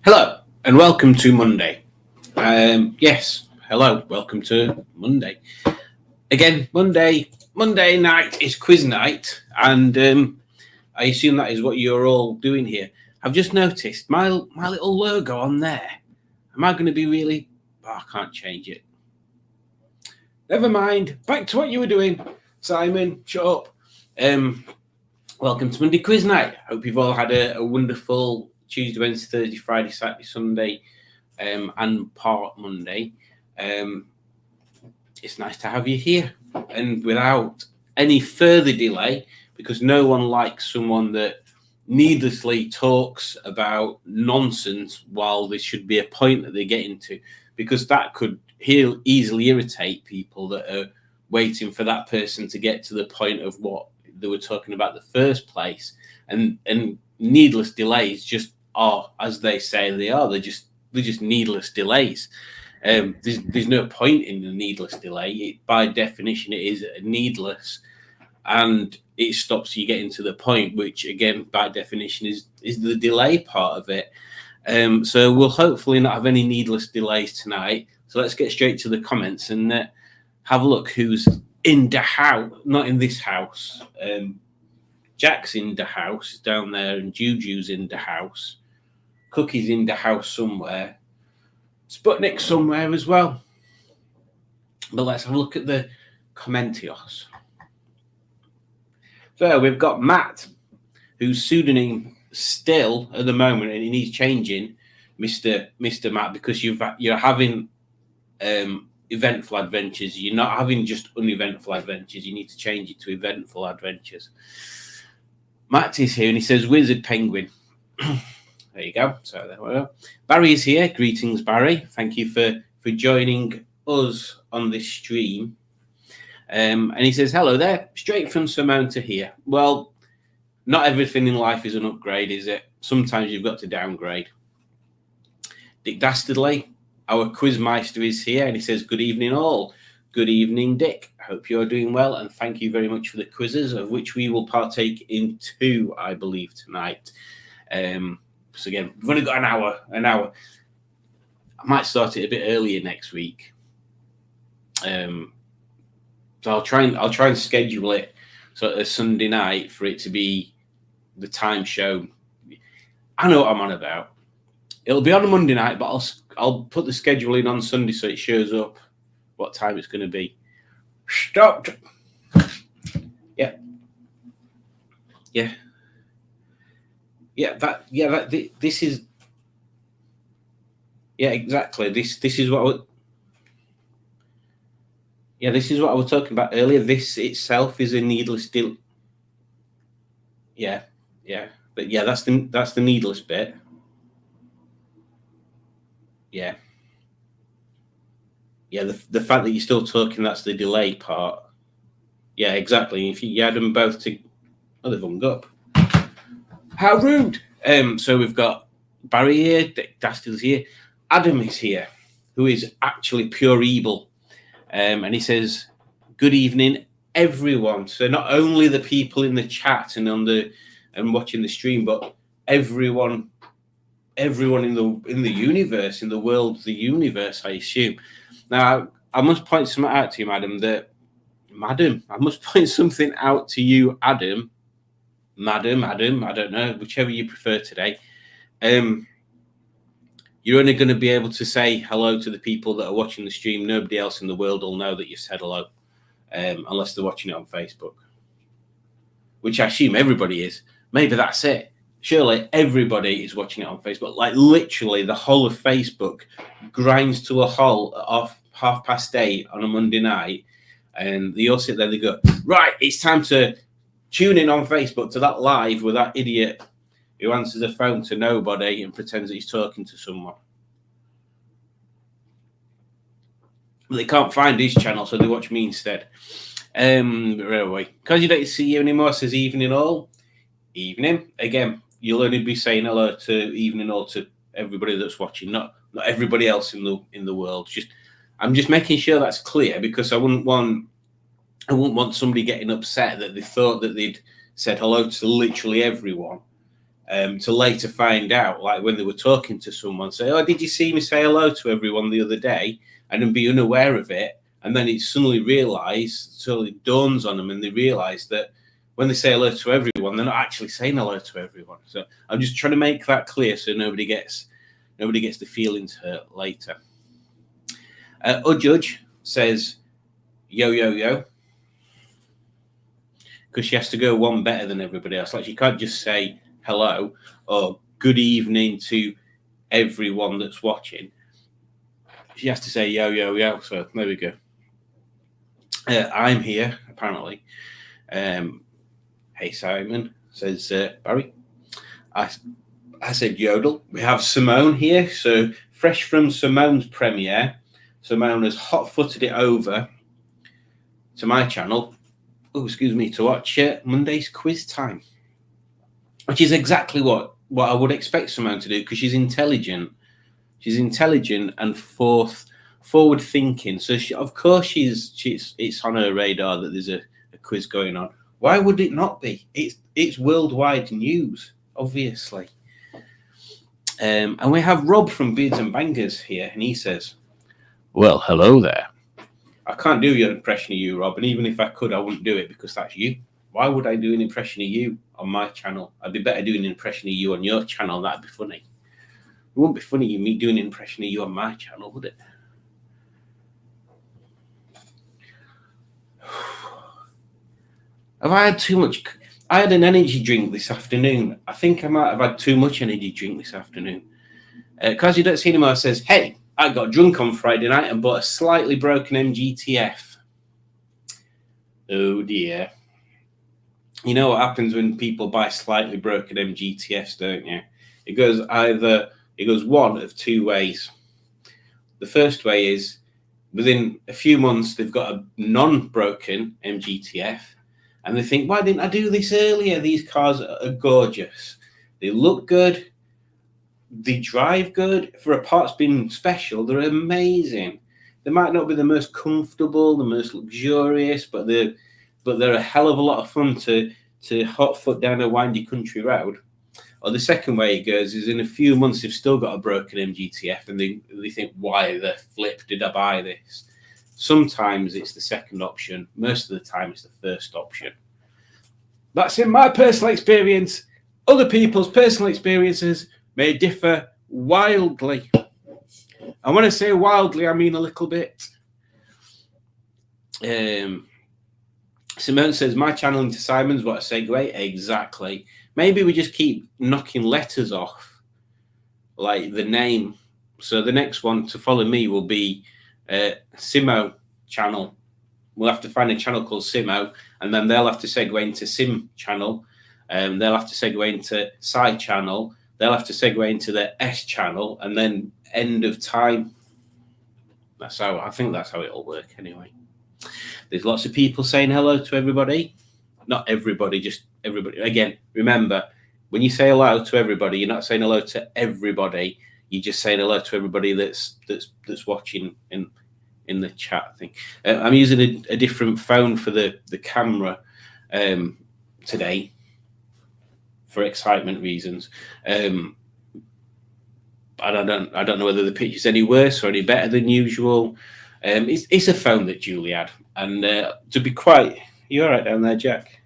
Hello and welcome to Monday. Yes, hello, welcome to Monday. Again, Monday night is quiz night, and I assume that is what you're all doing here. I've just noticed my little logo on there. Am I going to be really? Oh, I can't change it. Never mind. Back to what you were doing, Simon. Shut up. Welcome to Monday quiz night. Hope you've all had a wonderful Tuesday, Wednesday, Thursday, Friday, Saturday, Sunday, and part Monday. It's nice to have you here. And without any further delay, because no one likes someone that needlessly talks about nonsense while there should be a point that they get into, because that could easily irritate people that are waiting for that person to get to the point of what they were talking about in the first place. And needless delays just are, as they say they are, they're just needless delays. There's no point in the needless delay. By definition, it is needless, and it stops you getting to the point, which again, by definition, is the delay part of it. So we'll hopefully not have any needless delays tonight. So let's get straight to the comments and have a look who's in the house. Not in this house. Jack's in the house down there, and Juju's in the house. Cookie's in the house somewhere. Sputnik's somewhere as well. But let's have a look at the commentios. So we've got Matt, whose pseudonym still at the moment, and he needs changing, Mr. Matt, because you're having eventful adventures. You're not having just uneventful adventures. You need to change it to eventful adventures. Matt is here and he says Wizard Penguin. There you go. So there we go. Barry is here. Greetings, Barry. Thank you for joining us on this stream. And he says, hello there. Straight from Simone to here. Well, not everything in life is an upgrade, is it? Sometimes you've got to downgrade. Dick Dastardly, our quizmeister, is here and he says, good evening all. Good evening, Dick. Hope you're doing well, and thank you very much for the quizzes, of which we will partake in 2, I believe, tonight. So again, we've only got an hour. I might start it a bit earlier next week. So I'll try and schedule it so a Sunday night for it to be the time shown. I know what I'm on about. It'll be on a Monday night, but I'll put the schedule in on Sunday so it shows up what time it's going to be. Stopped. Yeah. This is. Yeah, exactly. This is what. This is what I was talking about earlier. This itself is a needless deal. Yeah, but yeah, that's the needless bit. Yeah. The fact that you're still talking, that's the delay part. Yeah, exactly. If you add them both to, they've hung up. How rude. So we've got Barry here, Dastard's here, Adam is here, who is actually pure evil. And he says, good evening, everyone. So not only the people in the chat and and watching the stream, but everyone in the universe, in the world, the universe, I assume. Now, I must point something out to you, Madam. I must point something out to you, Adam. Madam, I don't know, whichever you prefer today. You're only going to be able to say hello to the people that are watching the stream. Nobody else in the world will know that you've said hello, unless they're watching it on Facebook, which I assume everybody is. Maybe that's it. Surely everybody is watching it on Facebook. Like literally the whole of Facebook grinds to a halt off 8:30 on a Monday night. And they all sit there, they go, right, it's time to tune in on Facebook to that live with that idiot who answers the phone to nobody and pretends that he's talking to someone. But they can't find his channel, so they watch me instead. Right away. Because you don't see you anymore, says evening all. Evening. Again, you'll only be saying hello to evening all to everybody that's watching, not everybody else in the world. I'm just making sure that's clear, because I wouldn't want somebody getting upset that they thought that they'd said hello to literally everyone. to later find out, like when they were talking to someone, say, "Oh, did you see me say hello to everyone the other day?" and then be unaware of it, and then it suddenly dawns on them, and they realise that when they say hello to everyone, they're not actually saying hello to everyone. So I'm just trying to make that clear so nobody gets the feelings hurt later. Judge says, "Yo, yo, yo," because she has to go one better than everybody else. Like, she can't just say hello or good evening to everyone that's watching. She has to say yo, yo, yo. So there we go. I'm here, apparently. Hey, Simon, says Barry. I said yodel. We have Simone here. So fresh from Simone's premiere, Simone has hot-footed it over to my channel. Oh, excuse me, to watch Monday's quiz time, which is exactly what I would expect Simone to do, because she's intelligent. She's intelligent and forward thinking. So of course it's on her radar that there's a quiz going on. Why would it not be? It's worldwide news, obviously. And we have Rob from Beards and Bangers here, and he says, "Well, hello there. I can't do your impression of you, Rob, and even if I could, I wouldn't do it because that's you. Why would I do an impression of you on my channel? I'd be better doing an impression of you on your channel. That'd be funny. It wouldn't be funny me doing an impression of you on my channel, would it?" Have I had too much? I had an energy drink this afternoon. I think I might have had too much energy drink this afternoon. Because you don't see anymore, says, "Hey, I got drunk on Friday night and bought a slightly broken MGTF." Oh dear. You know what happens when people buy slightly broken MGTFs, don't you? It goes one of two ways. The first way is within a few months they've got a non-broken MGTF, and they think, "Why didn't I do this earlier? These cars are gorgeous. They look good. They drive good. For a parts being special, they're amazing. They might not be the most comfortable, the most luxurious, but they're a hell of a lot of fun to hot foot down a windy country road." Or the second way it goes is in a few months they've still got a broken MGTF, and they think, "Why the flip did I buy this?" Sometimes it's the second option. Most of the time it's the first option. That's in my personal experience. Other people's personal experiences may differ wildly. And when I say wildly, I mean a little bit. Simone says, "My channel into Simon's, what a segue." Exactly. Maybe we just keep knocking letters off, like the name. So the next one to follow me will be Simo channel. We'll have to find a channel called Simo, and then they'll have to segue into Sim channel. They'll have to segue into Sci channel. They'll have to segue into the S channel, and then end of time. I think that's how it'll work anyway. There's lots of people saying hello to everybody. Not everybody, just everybody. Again, remember, when you say hello to everybody, you're not saying hello to everybody. You're just saying hello to everybody that's watching in the chat thing. I'm using a different phone for the camera today for excitement reasons. And I don't know whether the picture's any worse or any better than usual. It's a phone that Julie had, and to be quite, you all right down there, Jack?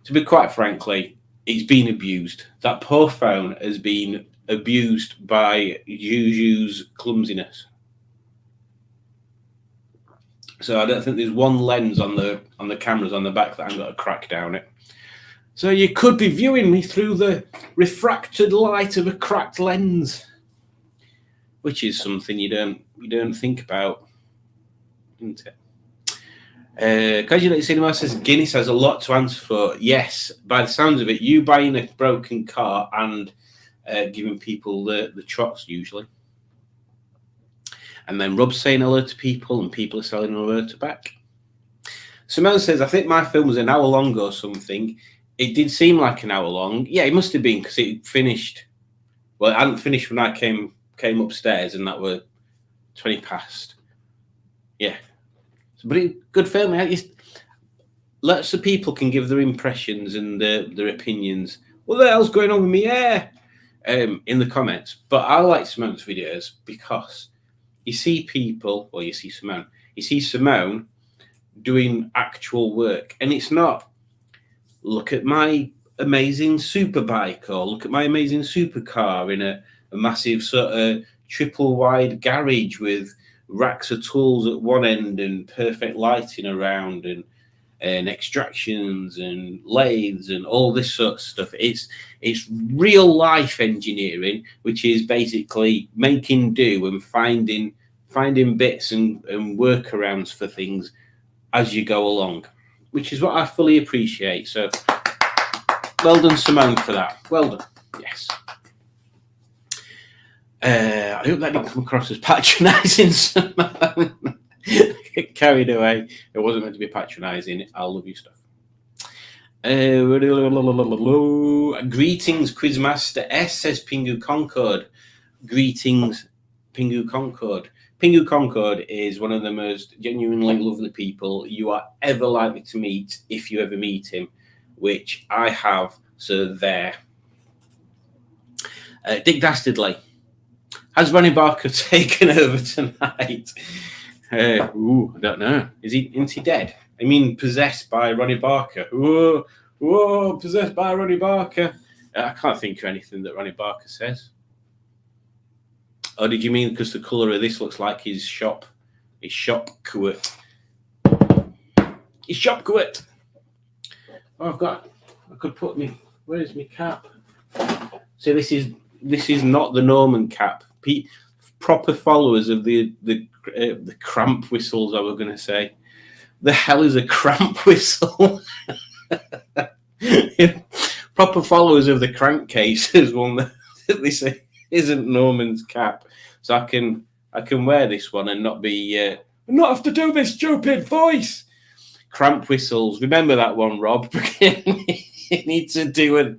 To be quite frankly, it's been abused. That poor phone has been abused by Juju's clumsiness. So I don't think there's one lens on the cameras on the back that I've got to crack down it. So you could be viewing me through the refracted light of a cracked lens, which is something you don't think about, isn't it? Casual Cinema says Guinness has a lot to answer for. Yes, by the sounds of it, you buying a broken car and giving people the trots usually. And then Rob's saying hello to people, and people are selling hello to back. Simone says, "I think my film was an hour long or something." It did seem like an hour long. Yeah, it must have been, because it finished. Well, it hadn't finished when I came upstairs, and that were 20 past. Yeah. But good film. Lots of people can give their impressions and their opinions what the hell's going on with me hair? In the comments. But I like Simone's videos because you see people, or you see Simone doing actual work, and it's not look at my amazing superbike or look at my amazing supercar in a massive sort of triple wide garage with racks of tools at one end and perfect lighting around and extractions and lathes and all this sort of stuff. It's real life engineering, which is basically making do and finding bits and workarounds for things as you go along, which is what I fully appreciate. So well done, Simone, for that. Well done. Yes. I hope that didn't come across as patronising, Simone. Get carried away. It wasn't meant to be patronising. I love you stuff. Greetings, Quizmaster S, says Pingu Concord. Greetings, Pingu Concord. Pingu Concord is one of the most genuinely lovely people you are ever likely to meet if you ever meet him, which I have, so there. Dick Dastardly. Has Ronnie Barker taken over tonight? I don't know. Isn't he dead? I mean, possessed by Ronnie Barker. Whoa, possessed by Ronnie Barker. I can't think of anything that Ronnie Barker says. Oh, did you mean because the colour of this looks like his shop coat? His shop coat. Oh, I could put me. Where is my cap? So this is not the Norman cap. Proper followers of the cramp whistles, I was going to say. The hell is a cramp whistle? Proper followers of the crankcases one that this isn't Norman's cap, so I can wear this one and not be not have to do this stupid voice. Cramp whistles. Remember that one, Rob? You need to do a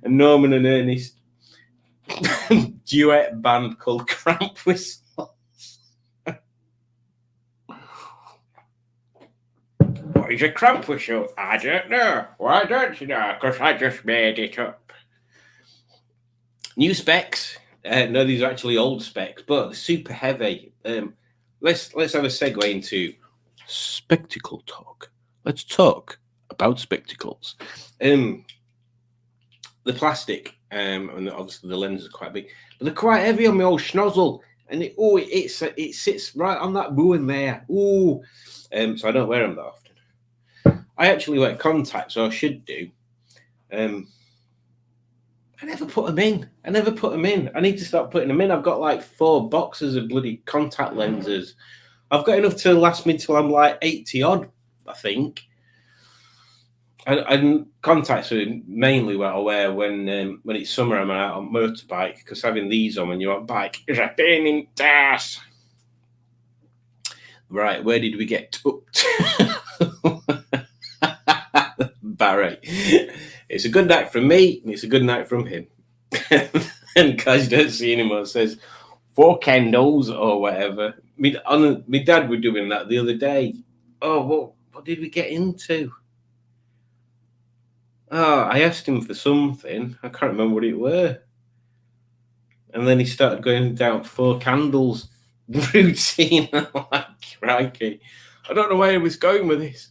Norman and Ernest duet band called Cramp Whistles. What is a cramp whistle? I don't know. Why don't you know? Because I just made it up. New specs. No, these are actually old specs, but they're super heavy. Let's have a segue into spectacle talk. Let's talk about spectacles. The plastic, and obviously the lenses are quite big, but they're quite heavy on my old schnozzle, and it sits right on that bone there. So I don't wear them that often. I actually wear contacts, or I should do. I never put them in. I need to start putting them in. I've got like 4 boxes of bloody contact lenses. I've got enough to last me till I'm like 80 odd, I think. And contacts are mainly what I wear when it's summer and I'm out on motorbike, because having these on when you're on bike is a pain in the ass. Right, where did we get up to? Barry. It's a good night from me, and it's a good night from him. And because you don't see anymore, says 4 candles or whatever. My dad were doing that the other day. Oh, what did we get into? Oh, I asked him for something. I can't remember what it were. And then he started going down 4 candles routine. I'm like, crikey. I don't know where he was going with this.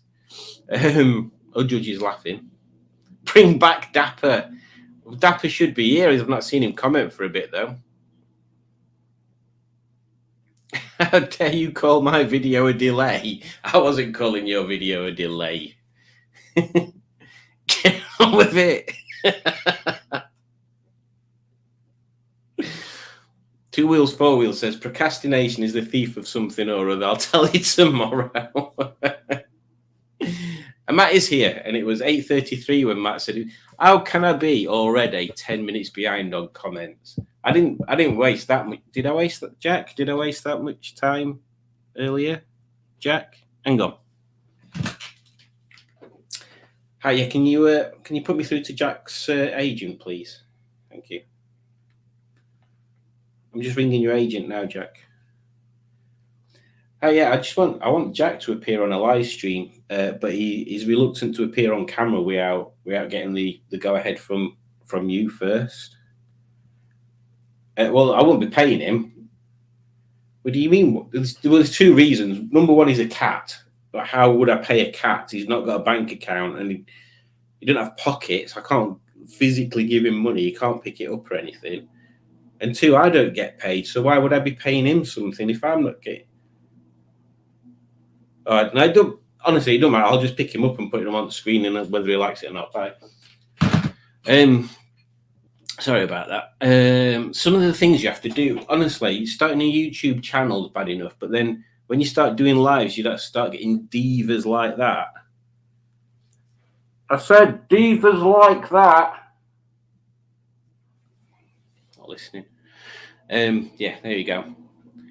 Judge is laughing. Bring back Dapper. Dapper should be here. I've not seen him comment for a bit, though. How dare you call my video a delay? I wasn't calling your video a delay. Get on with it. 2 Wheels 4 Wheels says procrastination is the thief of something or other. I'll tell you tomorrow. And Matt is here, and it was 8:33 when Matt said, "How can I be already 10 minutes behind on comments?" I didn't waste that much. Did I waste that, Jack? Did I waste that much time earlier, Jack? Hang on. Hiya, can you put me through to Jack's agent, please? Thank you. I'm just ringing your agent now, Jack. Oh yeah, I want Jack to appear on a live stream, but he's reluctant to appear on camera without getting the go ahead from from you first. Well, I won't be paying him. What do you mean? There's two reasons. Number one, he's a cat. But how would I pay a cat? He's not got a bank account and he doesn't have pockets. I can't physically give him money. He can't pick it up or anything. And two, I don't get paid. So why would I be paying him something if I'm not getting? All right, and I don't. Honestly, it don't matter. I'll just pick him up and put him on the screen, and whether he likes it or not. Bye. Sorry about that. Some of the things you have to do, honestly, starting a YouTube channel is bad enough, but then when you start doing lives, you don't start getting divas like that. I said divas like that. Not listening. Yeah, there you go.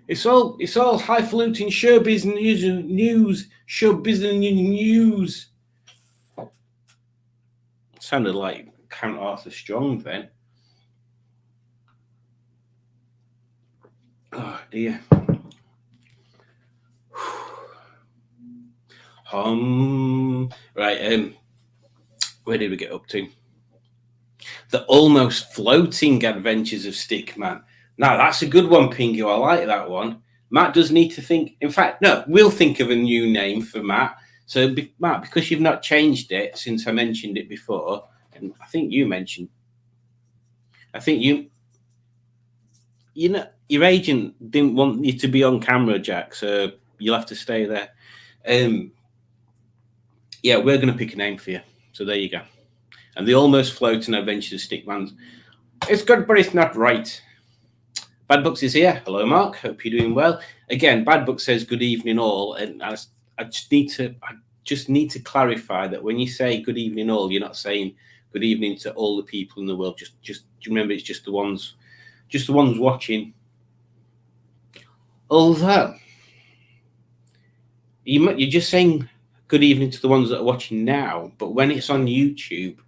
It's all highfalutin showbiz news. Showbiz news. Sounded like Count Arthur Strong then. Oh dear. Right. Where did we get up to? The almost floating adventures of Stickman. Now that's a good one, Pingu. I like that one. Matt does need to think. In fact, no, we'll think of a new name for Matt. So, Matt, because you've not changed it since I mentioned it before, and I think you mentioned. I think you know, your agent didn't want you to be on camera, Jack. So you'll have to stay there. Yeah, we're going to pick a name for you. So there you go. And the almost floating adventures of Stickman. It's good, but it's not right. Bad Books is here. Hello, Mark. Hope you're doing well. Again, Bad Book says good evening all, and I just need to clarify that when you say good evening all, you're not saying good evening to all the people in the world. Just remember, it's just the ones watching. Although you're just saying good evening to the ones that are watching now, but when it's on YouTube,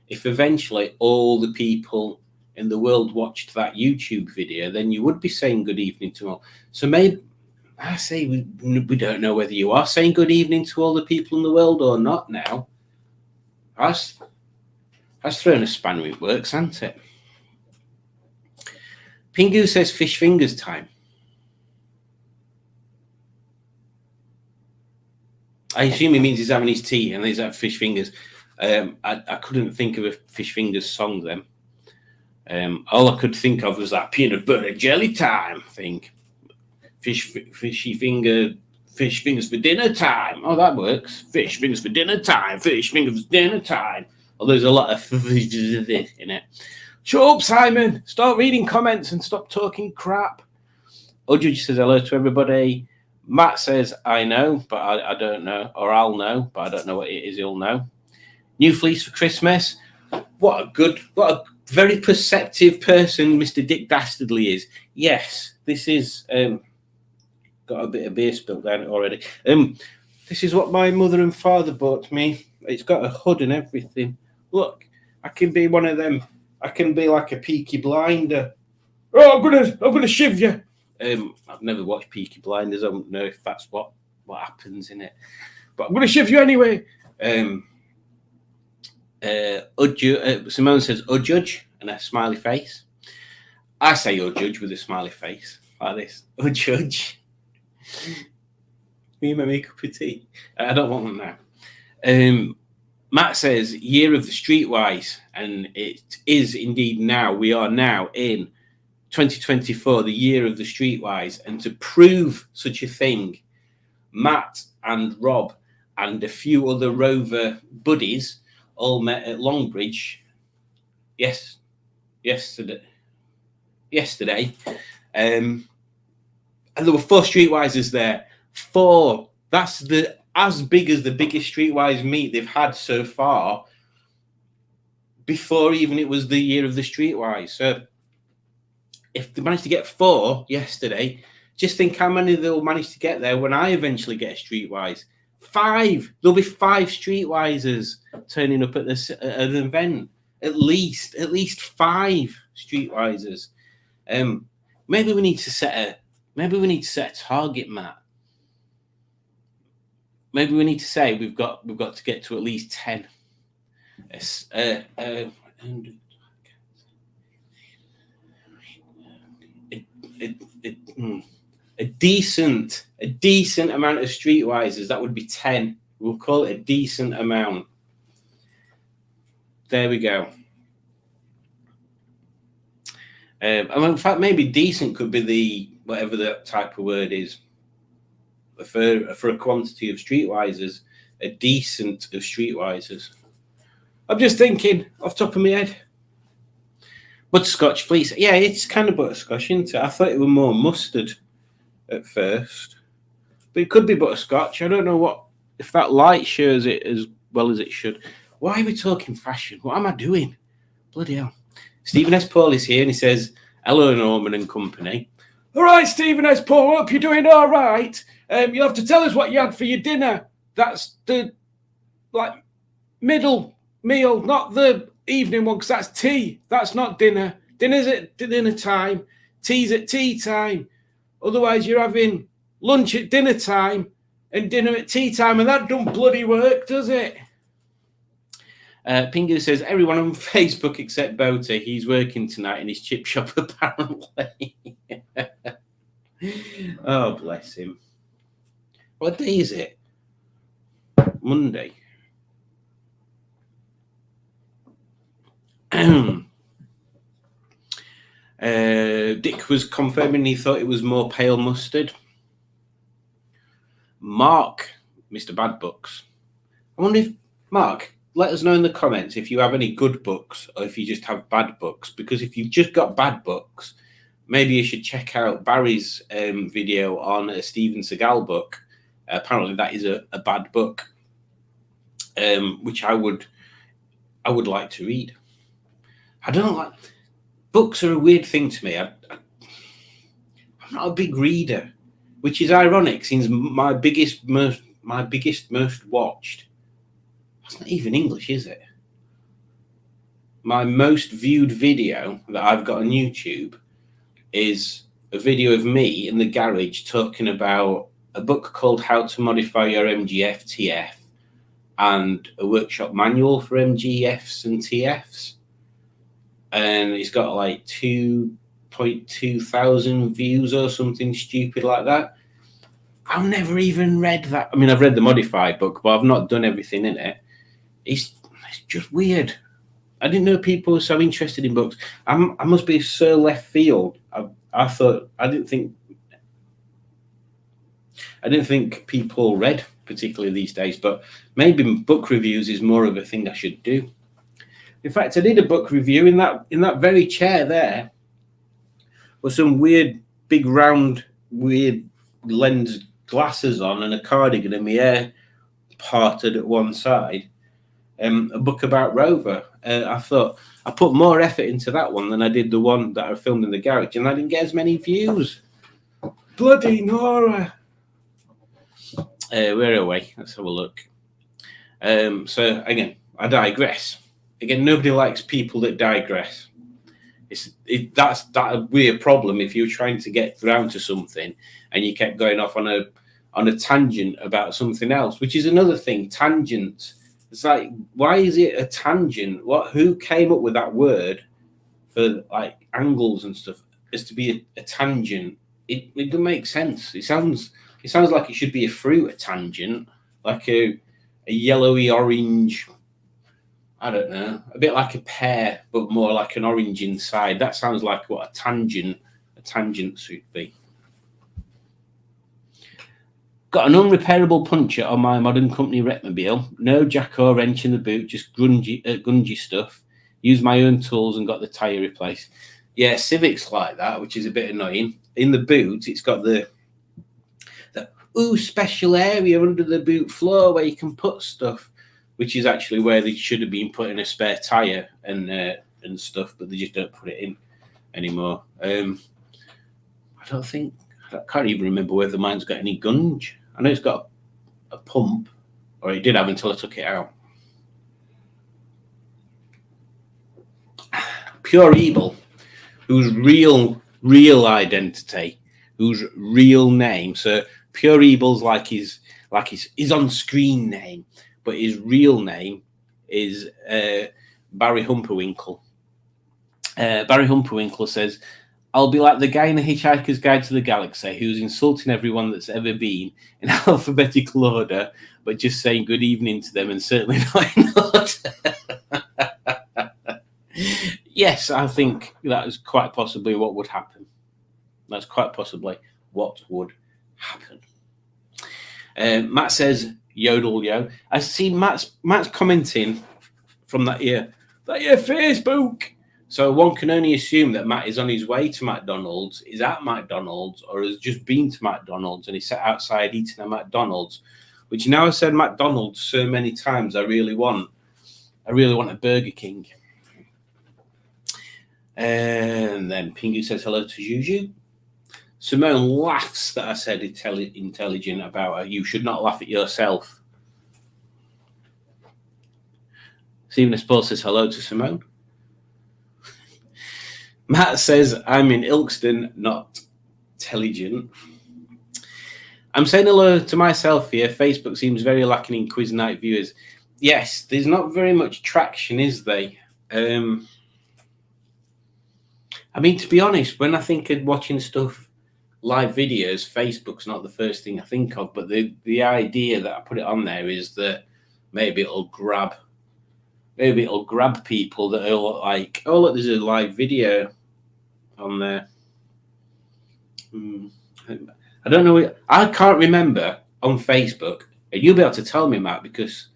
if eventually all the people in the world watched that YouTube video, then you would be saying good evening to all. So maybe I say we don't know whether you are saying good evening to all the people in the world or not now. That's thrown a spanner in works, hasn't it? Pingu says fish fingers time. I assume he means he's having his tea and he's had fish fingers. I couldn't think of a fish fingers song then. All I could think of was that peanut butter jelly time thing. Fish fingers for dinner time. Oh, that works. Fish fingers for dinner time. Fish fingers for dinner time. Oh, there's a lot of in it. Shut up, Simon. Start reading comments and stop talking crap. Judge says hello to everybody. Matt says, I know, but I don't know. Or I'll know, but I don't know what it is he'll know. New fleece for Christmas. What a very perceptive person Mr. Dick Dastardly is. Yes, this is got a bit of beer spilled down it already. This is what my mother and father bought me. It's got a hood and everything. Look, I can be one of them. I can be like a Peaky Blinder. Oh, I'm gonna shiv you. I've never watched Peaky Blinders. I don't know if that's what happens in it, but I'm gonna shiv you anyway. Simone says Judge and a smiley face. I say Judge with a smiley face like this. Judge. Me and my makeup of tea. I don't want them now. Matt says year of the Streetwise, and it is indeed now. We are now in 2024, the year of the Streetwise, and to prove such a thing, Matt and Rob and a few other Rover buddies all met at Longbridge yesterday. And there were 4 Streetwisers there. 4. That's as big as the biggest Streetwise meet they've had so far, before even it was the year of the Streetwise. So if they managed to get 4 yesterday, just think how many they'll manage to get there when I eventually get a Streetwise. 5. There'll be 5 Streetwisers turning up at an event. At least 5 Streetwisers. Maybe we need to set a target, Matt. Maybe we need to say we've got to get to at least 10. a decent amount of streetwisers. That would be 10. We'll call it a decent amount. There we go. I mean, in fact, maybe decent could be the whatever that type of word is for a quantity of streetwisers. A decent of streetwisers. I'm just thinking off the top of my head. Butterscotch fleece. Yeah, it's kind of butterscotch, isn't it? I thought it was more mustard at first, but it could be butterscotch. I don't know if that light shows it as well as it should. Why are we talking fashion? What am I doing? Bloody hell. Stephen S. Paul is here and he says, hello, Norman and company. All right, Stephen S. Paul, hope you're doing all right. You'll have to tell us what you had for your dinner. That's the middle meal, not the evening one, because that's tea. That's not dinner. Dinner's at dinner time. Tea's at tea time. Otherwise, you're having lunch at dinner time and dinner at tea time, and that don't bloody work, does it? Pingu says, everyone on Facebook except Bota. He's working tonight in his chip shop, apparently. Oh, bless him. What day is it? Monday. Dick was confirming he thought it was more pale mustard. Mark, Mr. Bad Books. I wonder if, Mark, let us know in the comments if you have any good books or if you just have bad books. Because if you've just got bad books, maybe you should check out Barry's video on a Steven Seagal book. Apparently that is a bad book, which I would like to read. I don't like... Books are a weird thing to me. I'm not a big reader, which is ironic since my biggest, most watched. That's not even English, is it? My most viewed video that I've got on YouTube is a video of me in the garage talking about a book called How to Modify Your MGF TF and a workshop manual for MGFs and TFs. And it's got like 2.2 thousand views or something stupid like that. I've never even read that. I mean, I've read the modified book, but I've not done everything in it. It's just weird. I didn't know people were so interested in books. I must be so left field. I didn't think people read particularly these days, but maybe book reviews is more of a thing I should do. In fact, I did a book review in that very chair there with some weird, big, round, weird lens glasses on and a cardigan and my hair parted at one side. A book about Rover. I thought I put more effort into that one than I did the one that I filmed in the garage, and I didn't get as many views. Bloody Nora. Where are we? Let's have a look. So, again, I digress. Again, nobody likes people that digress. That's a weird problem if you're trying to get around to something and you kept going off on a tangent about something else, which is another thing. Tangents. It's like, why is it a tangent? Who came up with that word for like angles and stuff as to be a tangent? It doesn't make sense. It sounds like it should be a fruit, a tangent, like a yellowy orange. I don't know, a bit like a pear, but more like an orange inside. That sounds like what a tangent should be. Got an unrepairable puncture on my modern company Retmobile. No jack or wrench in the boot, just gungy stuff. Used my own tools and got the tyre replaced. Yeah, Civic's like that, which is a bit annoying. In the boot, it's got the special area under the boot floor where you can put stuff, which is actually where they should have been putting a spare tyre and stuff, but they just don't put it in anymore. I can't even remember whether mine's got any gunge. I know it's got a pump, or it did have until I took it out. Pure Evil, whose real identity, whose real name. So Pure Evil's like his on-screen name, but his real name is Barry Humperwinkle. Barry Humperwinkle says, I'll be like the guy in the Hitchhiker's Guide to the Galaxy who's insulting everyone that's ever been in alphabetical order, but just saying good evening to them and certainly not in order. Yes, I think that is quite possibly what would happen. That's quite possibly what would happen. Matt says, yodel yo. I see Matt's commenting from that year Facebook. So one can only assume that Matt is on his way to McDonald's, is at McDonald's, or has just been to McDonald's and he's sat outside eating at McDonald's. Which now I've said McDonald's so many times, I really want a Burger King. And then Pingu says hello to Juju. Simone laughs that I said intelligent about her. You should not laugh at yourself. Stephen Espol says hello to Simone. Matt says, I'm in Ilkeston, not intelligent. I'm saying hello to myself here. Facebook seems very lacking in quiz night viewers. Yes, there's not very much traction, is there? I mean, to be honest, when I think of watching stuff, live videos, Facebook's not the first thing I think of, but the idea that I put it on there is that maybe it'll grab people that are like, oh look, there's a live video on there. I don't know. I can't remember on Facebook, and you'll be able to tell me, Matt, because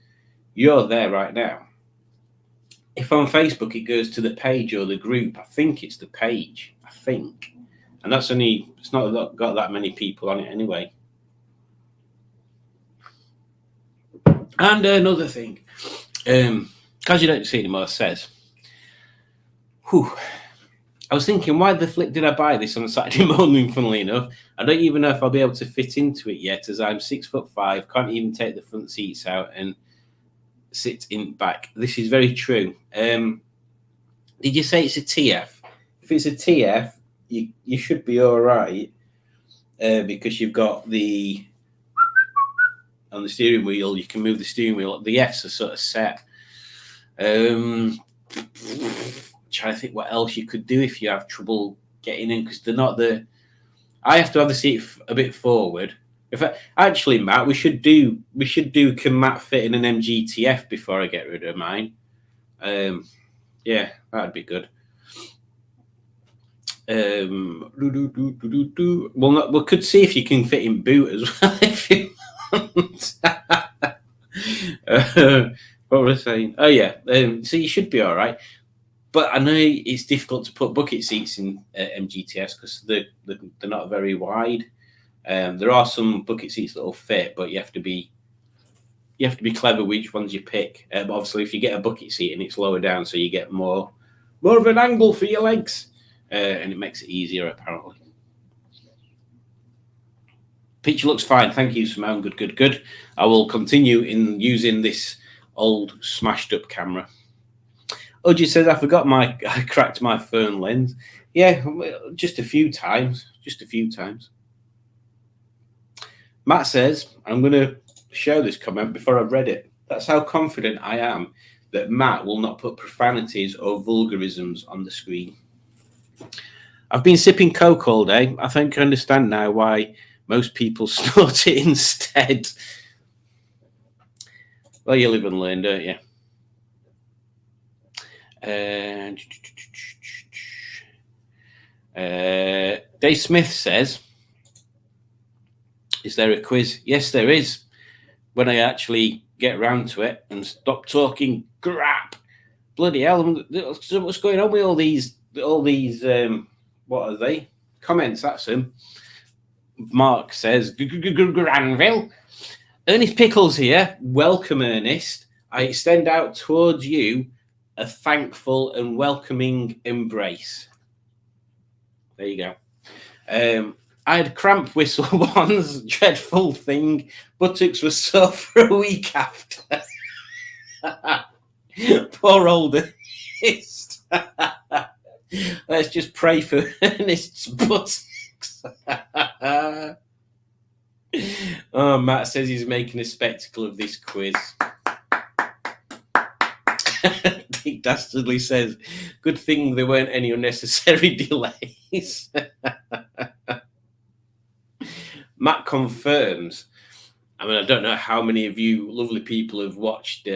you're there right now. If on Facebook it goes to the page or the group, I think it's the page. I think. And it's not got that many people on it anyway. And another thing, because you don't see it anymore, says, I was thinking, why the flip did I buy this on a Saturday morning, funnily enough? I don't even know if I'll be able to fit into it yet, as I'm 6'5", can't even take the front seats out and sit in back. This is very true. Did you say it's a TF? If it's a TF, you should be all right, because you've got on the steering wheel, you can move the steering wheel. The Fs are sort of set. Trying to think what else you could do if you have trouble getting in, because they're not I have to have the seat a bit forward. Actually, Matt, we should do can Matt fit in an MGTF before I get rid of mine? Yeah, that'd be good. Well, we could see if you can fit in boot as well if you want. What was I saying? Oh yeah, so you should be all right. But I know it's difficult to put bucket seats in MGTS because they're not very wide. There are some bucket seats that will fit, but you have to be clever which ones you pick. But obviously, if you get a bucket seat and it's lower down, so you get more of an angle for your legs, and it makes it easier apparently. Picture looks fine. Thank you, Simone. Good. I will continue in using this old smashed up camera. Oji says, I cracked my phone lens. Yeah, just a few times. Matt says, I'm going to show this comment before I've read it. That's how confident I am that Matt will not put profanities or vulgarisms on the screen. I've been sipping Coke all day. I think I understand now why most people snort it instead. Well, you live and learn, don't you? Dave Smith says, is there a quiz? Yes, there is. When I actually get around to it and stop talking crap. Bloody hell, what's going on with all these what are they? Comments, that's him. Mark says, Granville. Ernest Pickles here. Welcome, Ernest. I extend out towards you a thankful and welcoming embrace. There you go. I had cramp whistle once, dreadful thing. Buttocks were sore for a week after. Poor old Ernest. Let's just pray for Ernest's buttocks. Oh, Matt says he's making a spectacle of this quiz. Dick Dastardly says, good thing there weren't any unnecessary delays. Matt confirms. I mean, I don't know how many of you lovely people have watched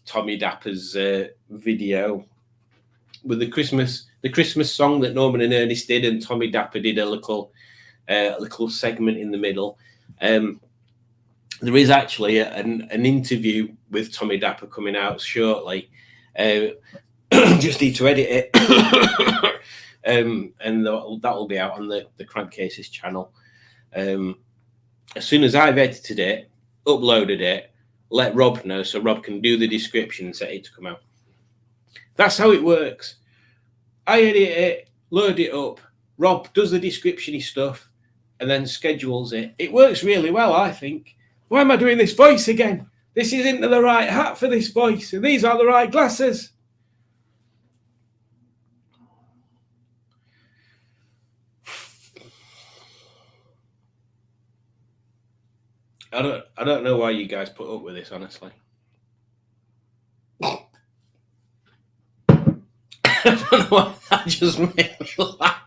Tommy Dapper's video with the Christmas song that Norman and Ernest did, and Tommy Dapper did a little segment in the middle. There is actually an interview with Tommy Dapper coming out shortly. Just need to edit it, and that will be out on the Crankcases channel. As soon as I've edited it, uploaded it, let Rob know so Rob can do the description and set it to come out. That's how it works. I edit it, load it up, Rob does the description-y stuff, and then schedules it. It works really well, I think. Why am I doing this voice again? This isn't the right hat for this voice, and these aren't the right glasses. I don't know why you guys put up with this, honestly. I don't know why that just made me laugh.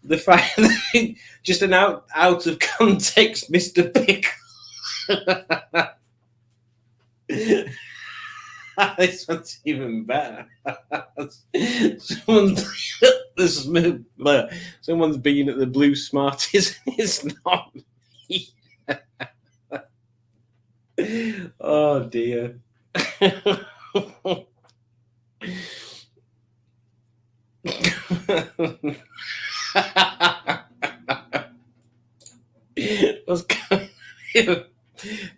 The fact that just an out of context Mr. Pickle. This one's even better. Someone's been at the Blue Smarties. It's not me. Oh dear.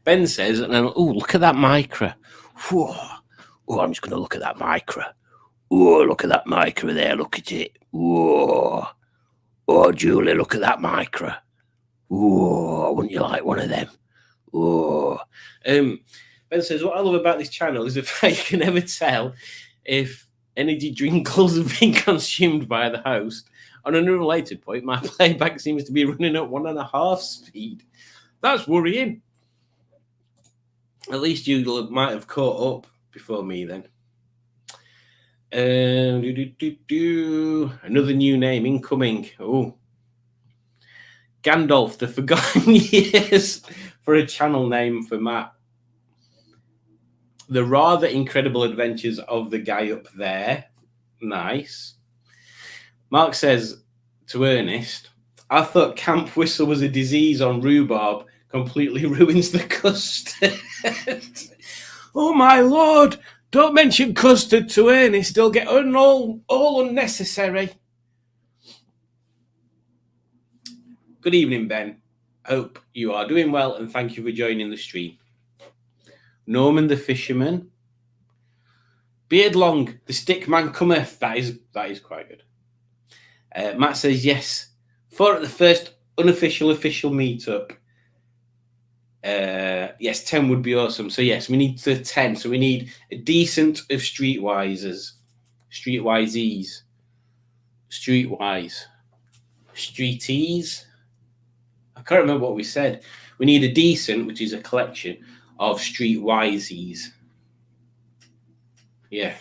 Ben says, and then, oh, look at that Micra. Whoa. Oh, I'm just going to look at that Micra. Oh, look at that Micra there. Look at it. Whoa. Oh, Julie, look at that Micra. Whoa, wouldn't you like one of them? Whoa. Ben says, what I love about this channel is the fact you can never tell if energy drinkles have been consumed by the host. On an unrelated point, my playback seems to be running at 1.5 speed. That's worrying. At least you might have caught up before me then. Another new name incoming. Oh, Gandalf, the Forgotten Years, for a channel name for Matt. The Rather Incredible Adventures of the Guy Up There. Nice. Mark says to Ernest, I thought camp whistle was a disease on rhubarb. Completely ruins the custard. Oh my lord! Don't mention custard to Ernest. He'll get all unnecessary. Good evening, Ben. Hope you are doing well, and thank you for joining the stream. Norman the Fisherman. Beard Long, the stick man cometh. That is quite good. Matt says yes. 4 at the first official meetup. Yes, 10 would be awesome. So yes, we need to 10. So we need a decent of streetwise, streeties. I can't remember what we said. We need a decent, which is a collection of streetwisies. Yeah.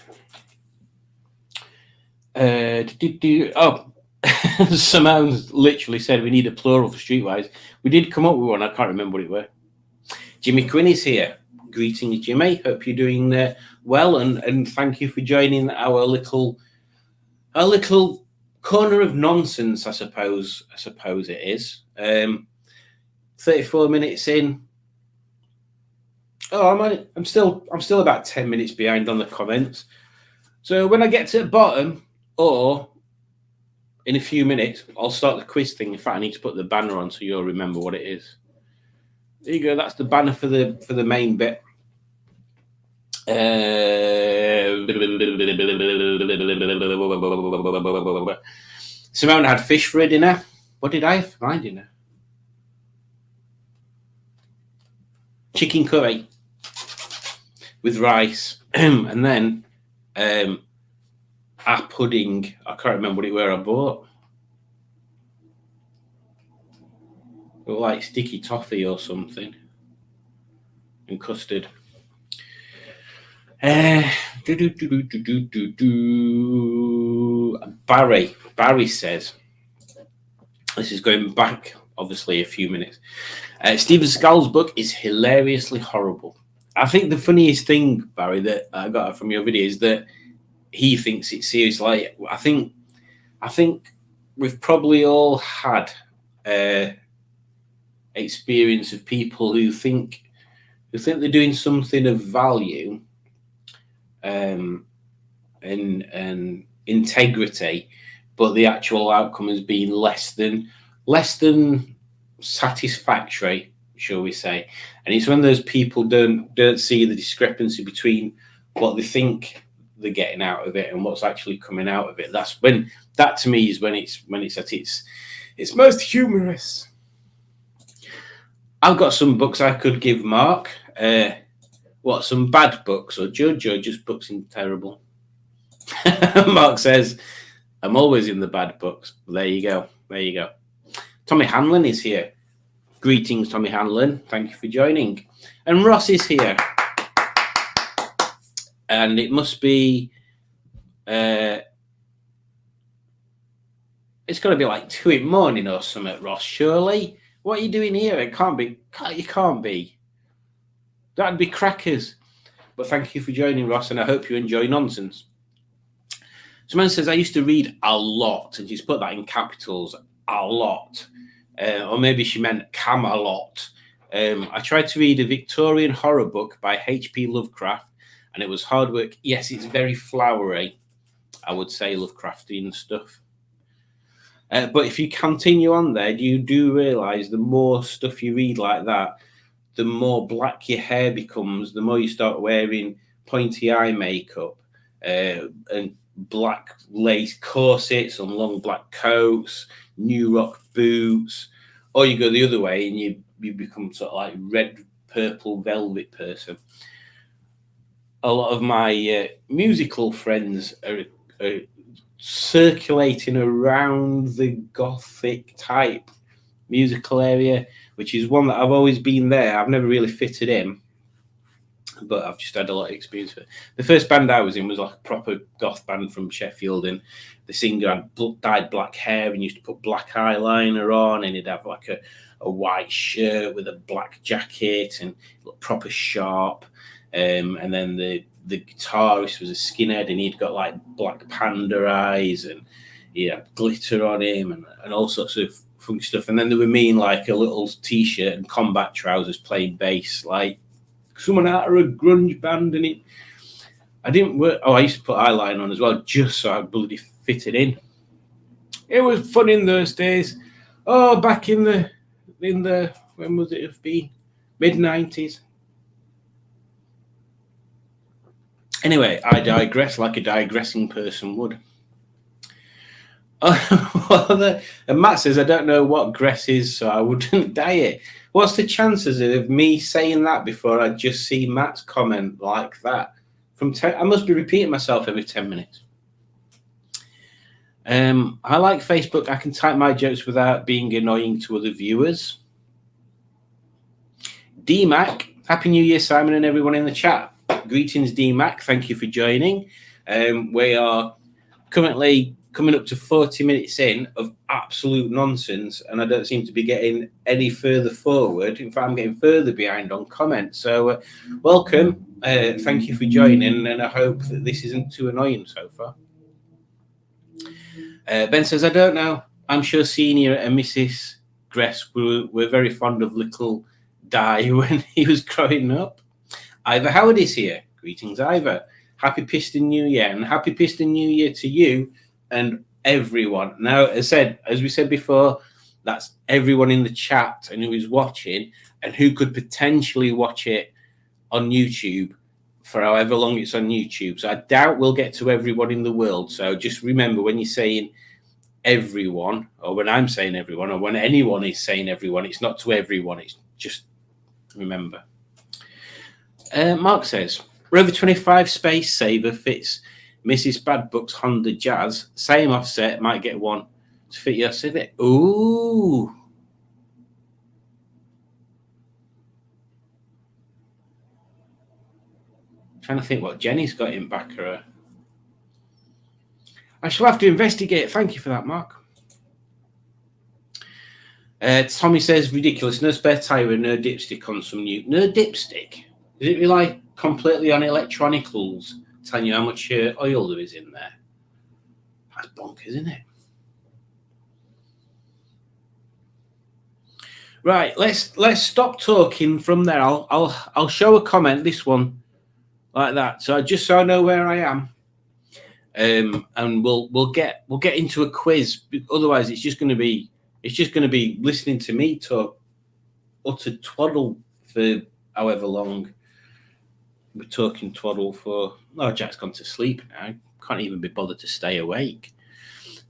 Simone's literally said we need a plural for streetwise. We did come up with one. I can't remember what it were. Jimmy Quinn is here. Greetings, Jimmy. Hope you're doing well, and thank you for joining our little corner of nonsense. I suppose it is. 34 minutes in. Oh, I'm still about 10 minutes behind on the comments. So when I get to the bottom, or in a few minutes, I'll start the quiz thing. In fact, I need to put the banner on so you'll remember what it is. There you go. That's the banner for the main bit. Simone had fish for her dinner. What did I have for my dinner? Chicken curry with rice, and then a pudding. I can't remember what it were I bought. It was like sticky toffee or something. and custard. Barry says, this is going back, obviously, a few minutes. Steven Seagal's book is hilariously horrible. I think the funniest thing, Barry, that I got from your video is that he thinks it's serious. Like, I think we've probably all had experience of people who think they're doing something of value and integrity, but the actual outcome has been less than satisfactory, shall we say. And it's when those people don't see the discrepancy between what they think they're getting out of it and what's actually coming out of it. That to me is when it's at its most humorous. I've got some books I could give Mark. What, some bad books, or Judge, or just books in terrible? Mark says, I'm always in the bad books. There you go. Tommy Hanlon is here. Greetings, Tommy Hanlon. Thank you for joining. And Ross is here. And it must be, it's got to be like 2 in the morning or something, Ross, surely? What are you doing here? You can't be. That'd be crackers. But thank you for joining, Ross, and I hope you enjoy nonsense. Someone says, I used to read a lot, and she's put that in capitals, a lot. Or maybe she meant Camelot. I tried to read a Victorian horror book by H.P. Lovecraft, and it was hard work. Yes, it's very flowery, I would say, Lovecraftian stuff. But if you continue on there, you do realise the more stuff you read like that, the more black your hair becomes, the more you start wearing pointy eye makeup and black lace corsets and long black coats, New Rock boots, or you go the other way and you become sort of like red, purple velvet person. A lot of my musical friends are circulating around the gothic type musical area, which is one that I've always been there. I've never really fitted in, but I've just had a lot of experience with it. The first band I was in was like a proper goth band from Sheffield, and the singer had dyed black hair and used to put black eyeliner on, and he'd have like a white shirt with a black jacket and looked proper sharp. And then the guitarist was a skinhead, and he'd got like black panda eyes, and he had glitter on him and all sorts of funky stuff. And then there were me in like a little t-shirt and combat trousers playing bass, like someone out of a grunge band. And I didn't work. Oh, I used to put eyeliner on as well, just so I bloody fitted in. It was fun in those days. Oh, back in the when was it have been? Mid-90s. Anyway, I digress like a digressing person would. And Matt says, I don't know what gress is, so I wouldn't dye it. What's the chances of me saying that before I just see Matt's comment like that? I must be repeating myself every 10 minutes. I like Facebook. I can type my jokes without being annoying to other viewers. DMAC, Happy New Year, Simon, and everyone in the chat. Greetings, DMAC. Thank you for joining. We are currently coming up to 40 minutes in of absolute nonsense, and I don't seem to be getting any further forward. In fact, I'm getting further behind on comments. So welcome. Thank you for joining, and I hope that this isn't too annoying so far. Ben says, I don't know. I'm sure Senior and Mrs. Gress were very fond of little Di when he was growing up. Ivor Howard is here. Greetings, Ivor. Happy Piston New Year, and happy Piston New Year to you and everyone. Now, as we said before, that's everyone in the chat and who is watching and who could potentially watch it on YouTube for however long it's on YouTube. So I doubt we'll get to everyone in the world. So just remember, when you're saying everyone, or when I'm saying everyone, or when anyone is saying everyone, it's not to everyone. It's just remember. Mark says, Rover 25 Space Saver fits Mrs. Badbuck's Honda Jazz. Same offset, might get one to fit your Civic. Ooh. Trying to think what Jenny's got in back of her. I shall have to investigate. Thank you for that, Mark. Tommy says, ridiculous. No spare tyre and no dipstick on some new. No dipstick? Is it rely completely on electronicals telling you how much oil there is in there? That's bonkers, isn't it? Right, let's stop talking from there. I'll show a comment, this one, like that. So just so I know where I am. And we'll get into a quiz. Otherwise, it's just going to be listening to me talk utter twaddle for however long we're talking twaddle for. Oh, Jack's gone to sleep now. Can't even be bothered to stay awake.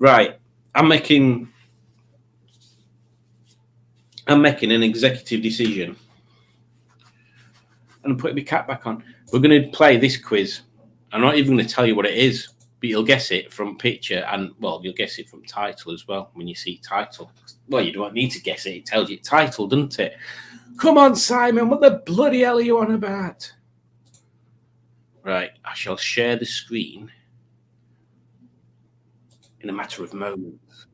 Right, I'm making an executive decision, and I'm putting my cap back on. We're going to play this quiz. I'm not even going to tell you what it is, but you'll guess it from picture, and well, you'll guess it from title as well when you see title. Well, you don't need to guess it; it tells you title, doesn't it? Come on, Simon, what the bloody hell are you on about? Right, I shall share the screen in a matter of moments.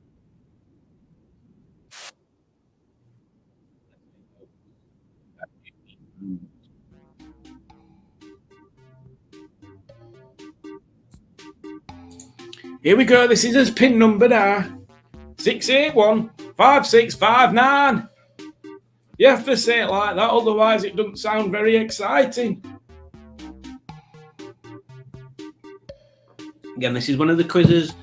Here we go. This is his pin number now. 6815659. You have to say it like that, otherwise it doesn't sound very exciting. Again, this is one of the quizzes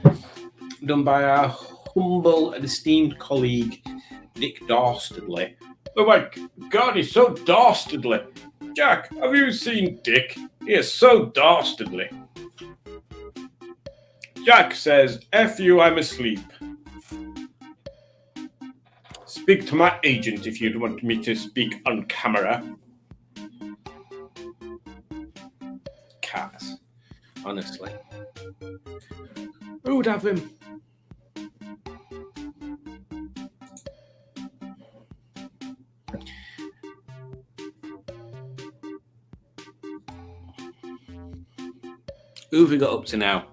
done by our humble and esteemed colleague, Dick Dastardly. Oh my God, he's so dastardly. Jack, have you seen Dick? He is so dastardly. Jack says, F you, I'm asleep. Speak to my agent if you'd want me to speak on camera. Cats. Honestly. Who would have him? Who have we got up to now?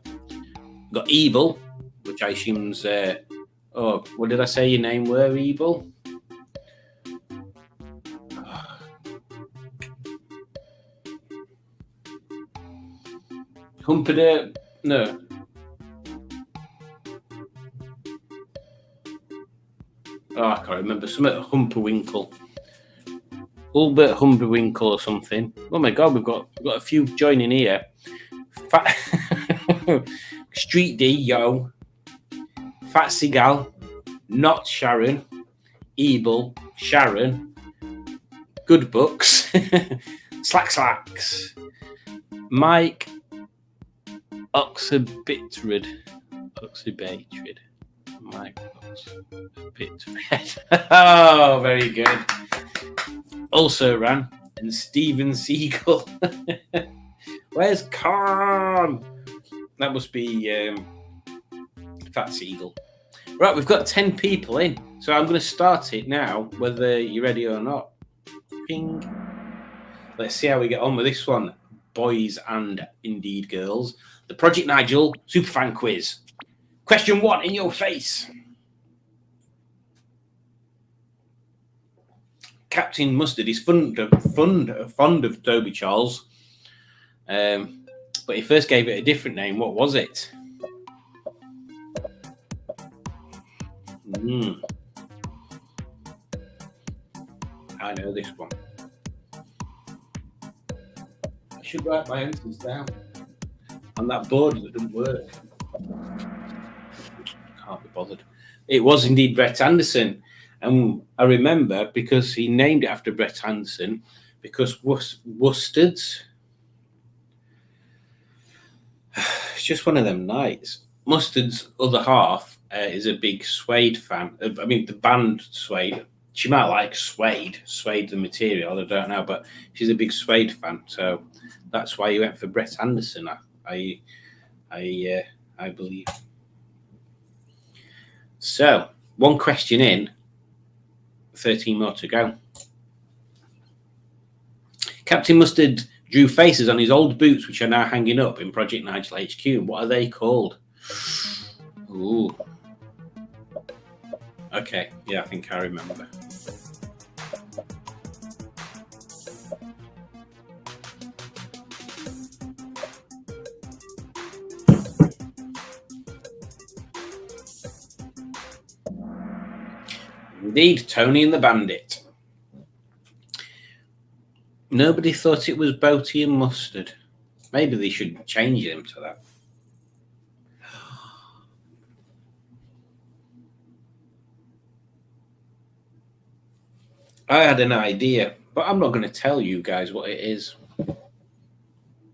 We've got Evil, which I assume's... what did I say your name were, Evil? Humperdinck? No. Oh, I can't remember. Something Humperwinkle. Albert Humperwinkle or something. Oh my God, we've got a few joining here. Street D, yo. Fat Seagal, Not Sharon, Evil, Sharon, Good Books, Slacks, Mike, Oxybitrid, Mike Oxybitrid. Oh, very good. Also ran, and Steven Seagal. Where's Khan? That must be Fat Seagal. Right, we've got 10 people in, so I'm going to start it now, whether you're ready or not. Ping. Let's see how we get on with this one, boys and indeed girls. The Project Nigel Superfan Quiz. Question 1 in your face. Captain Mustard is fond of Toby Charles, but he first gave it a different name. What was it? I know this one. I should write my answers down on that board that didn't work. Can't be bothered. It was indeed Brett Anderson. And I remember because he named it after Brett Anderson because Mustard's. It's just one of them nights. Mustard's other half is a big Suede fan. I mean, the band Suede. She might like Suede the material. I don't know, but she's a big Suede fan, so that's why he went for Brett Anderson. I believe. So 1 question in, 13 more to go. Captain Mustard Drew faces on his old boots, which are now hanging up in Project Nigel HQ. What are they called? Ooh. Okay, yeah, I think I remember. Indeed, Tony and the Bandit. Nobody thought it was Boaty and Mustard. Maybe they should change him to that. I had an idea, but I'm not going to tell you guys what it is.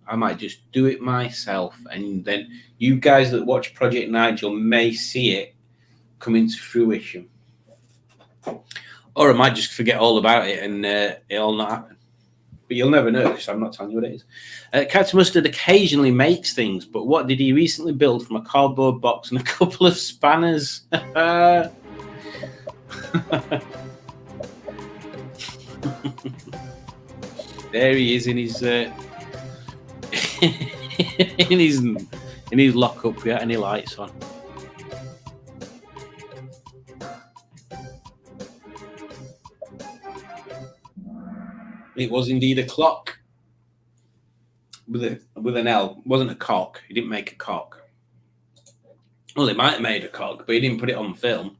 I might just do it myself, and then you guys that watch Project Nigel may see it come into fruition. Or I might just forget all about it and it'll not happen. But you'll never know because I'm not telling you what it is. Captain Mustard occasionally makes things, but what did he recently build from a cardboard box and a couple of spanners? There he is in his in his lockup without any lights on. It was indeed a clock with an L. It wasn't a cock. He didn't make a cock. Well, he might have made a cock, but he didn't put it on film.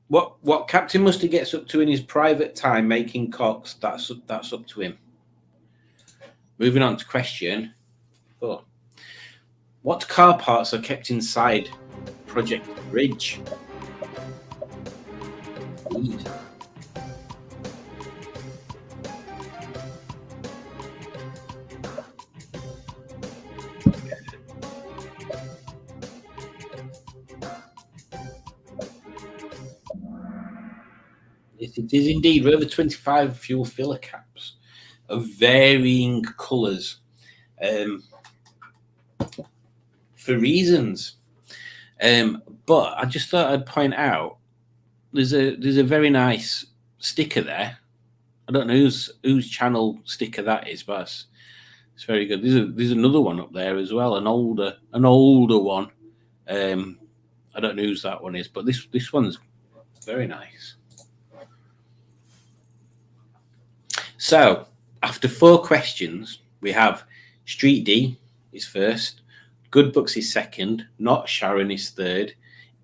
What Captain Mustard gets up to in his private time making cocks, that's up to him. Moving on to question 4. What car parts are kept inside Project Bridge? Indeed. Yes, it is indeed. Rover 25 fuel filler caps of varying colours for reasons. But I just thought I'd point out there's a very nice sticker there. I don't know whose channel sticker that is, but it's very good. There's another one up there as well, an older one. I don't know whose that one is, but this one's very nice. So, after 4 questions, we have Street D is first, Good Books is second, Not Sharon is third,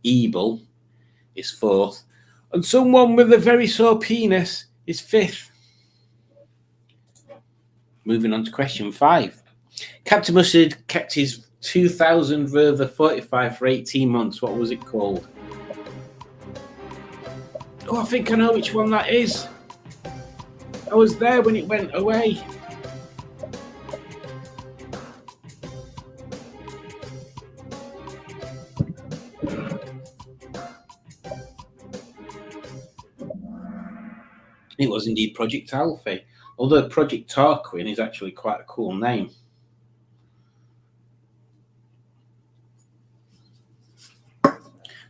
Ebel is fourth, and someone with a very sore penis is fifth. Moving on to question 5. Captain Mustard kept his 2000 Rover 45 for 18 months. What was it called? Oh, I think I know which one that is. I was there when it went away. It was indeed Project Alfie, although Project Tarquin is actually quite a cool name.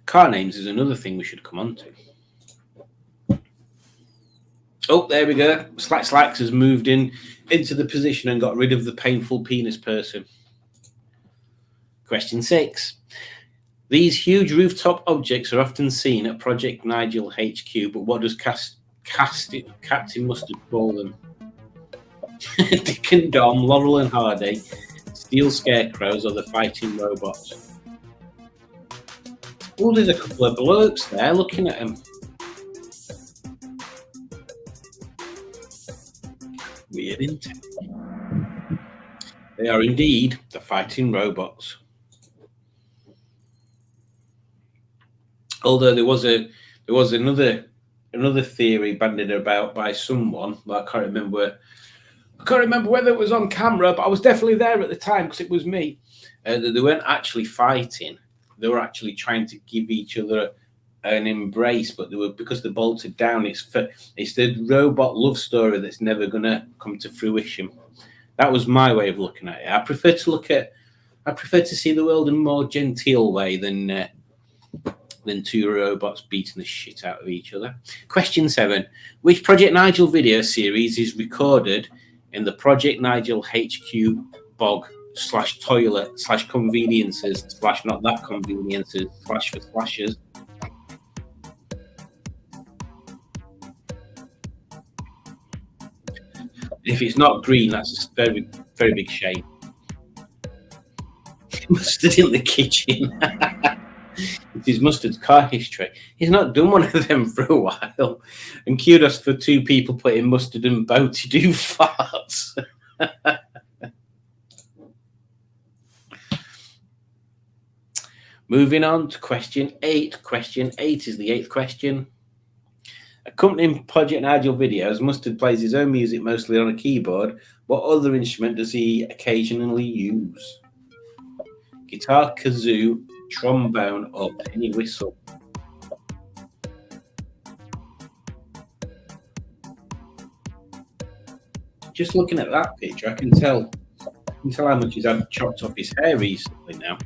Car names is another thing we should come on to. Oh, there we go. Slacks has moved into the position and got rid of the painful penis person. Question 6. These huge rooftop objects are often seen at Project Nigel HQ, but what does Captain Mustard call them? Dick and Dom, Laurel and Hardy, Steel Scarecrows, or the Fighting Robots? Oh, there's a couple of blokes there looking at him. Weird, isn't it? They are indeed the Fighting Robots. Although there was another theory bandied about by someone, but I can't remember whether it was on camera, but I was definitely there at the time because it was me. That they weren't actually fighting; they were actually trying to give each other an embrace, but because they bolted down. It's the robot love story that's never going to come to fruition. That was my way of looking at it. I prefer to see the world in a more genteel way than 2 robots beating the shit out of each other. Question 7. Which Project Nigel video series is recorded in the Project Nigel HQ bog / toilet / conveniences / not that conveniences / for slashes. If it's not green, that's a very, very big shame. Mustard in the kitchen. It is Mustard's car history. He's not done one of them for a while. And kudos for 2 people putting Mustard and Bo to do farts. Moving on to question 8. Question 8 is the 8th question. Accompanying Project Nigel videos, Mustard plays his own music mostly on a keyboard. What other instrument does he occasionally use? Guitar, kazoo, trombone, or penny whistle? Just looking at that picture, I can tell how much he's had chopped off his hair recently now.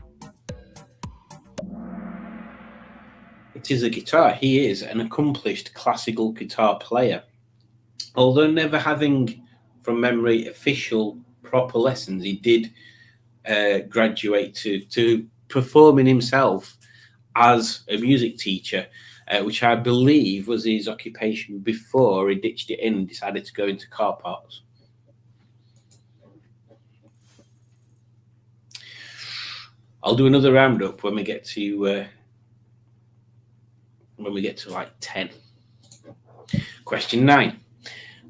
It is a guitar. He is an accomplished classical guitar player. Although never having, from memory, official proper lessons, he did graduate to performing himself as a music teacher, which I believe was his occupation before he ditched it and decided to go into car parts. I'll do another roundup when we get to like 10. Question 9.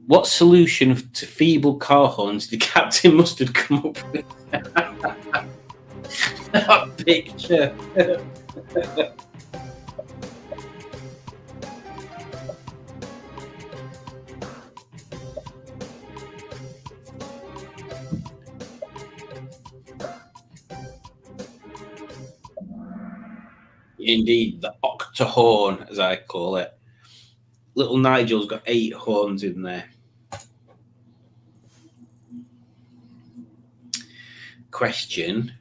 What solution to feeble car horns did Captain Mustard come up with? That picture. Indeed, the octahorn, as I call it. Little Nigel's got 8 horns in there. Question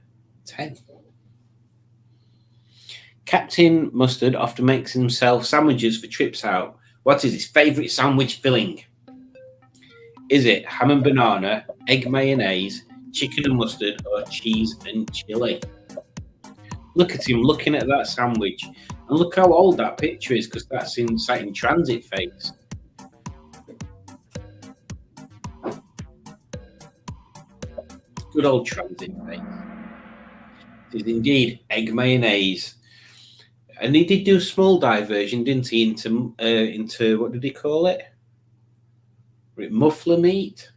10. Captain Mustard often makes himself sandwiches for trips out. What is his favourite sandwich filling? Is it ham and banana, egg mayonnaise, chicken and mustard, or cheese and chili? Look at him looking at that sandwich. And look how old that picture is, because that's in transit phase. Good old transit phase. It is indeed egg mayonnaise. And he did do a small diversion, didn't he, into what did he call it? Muffler meat?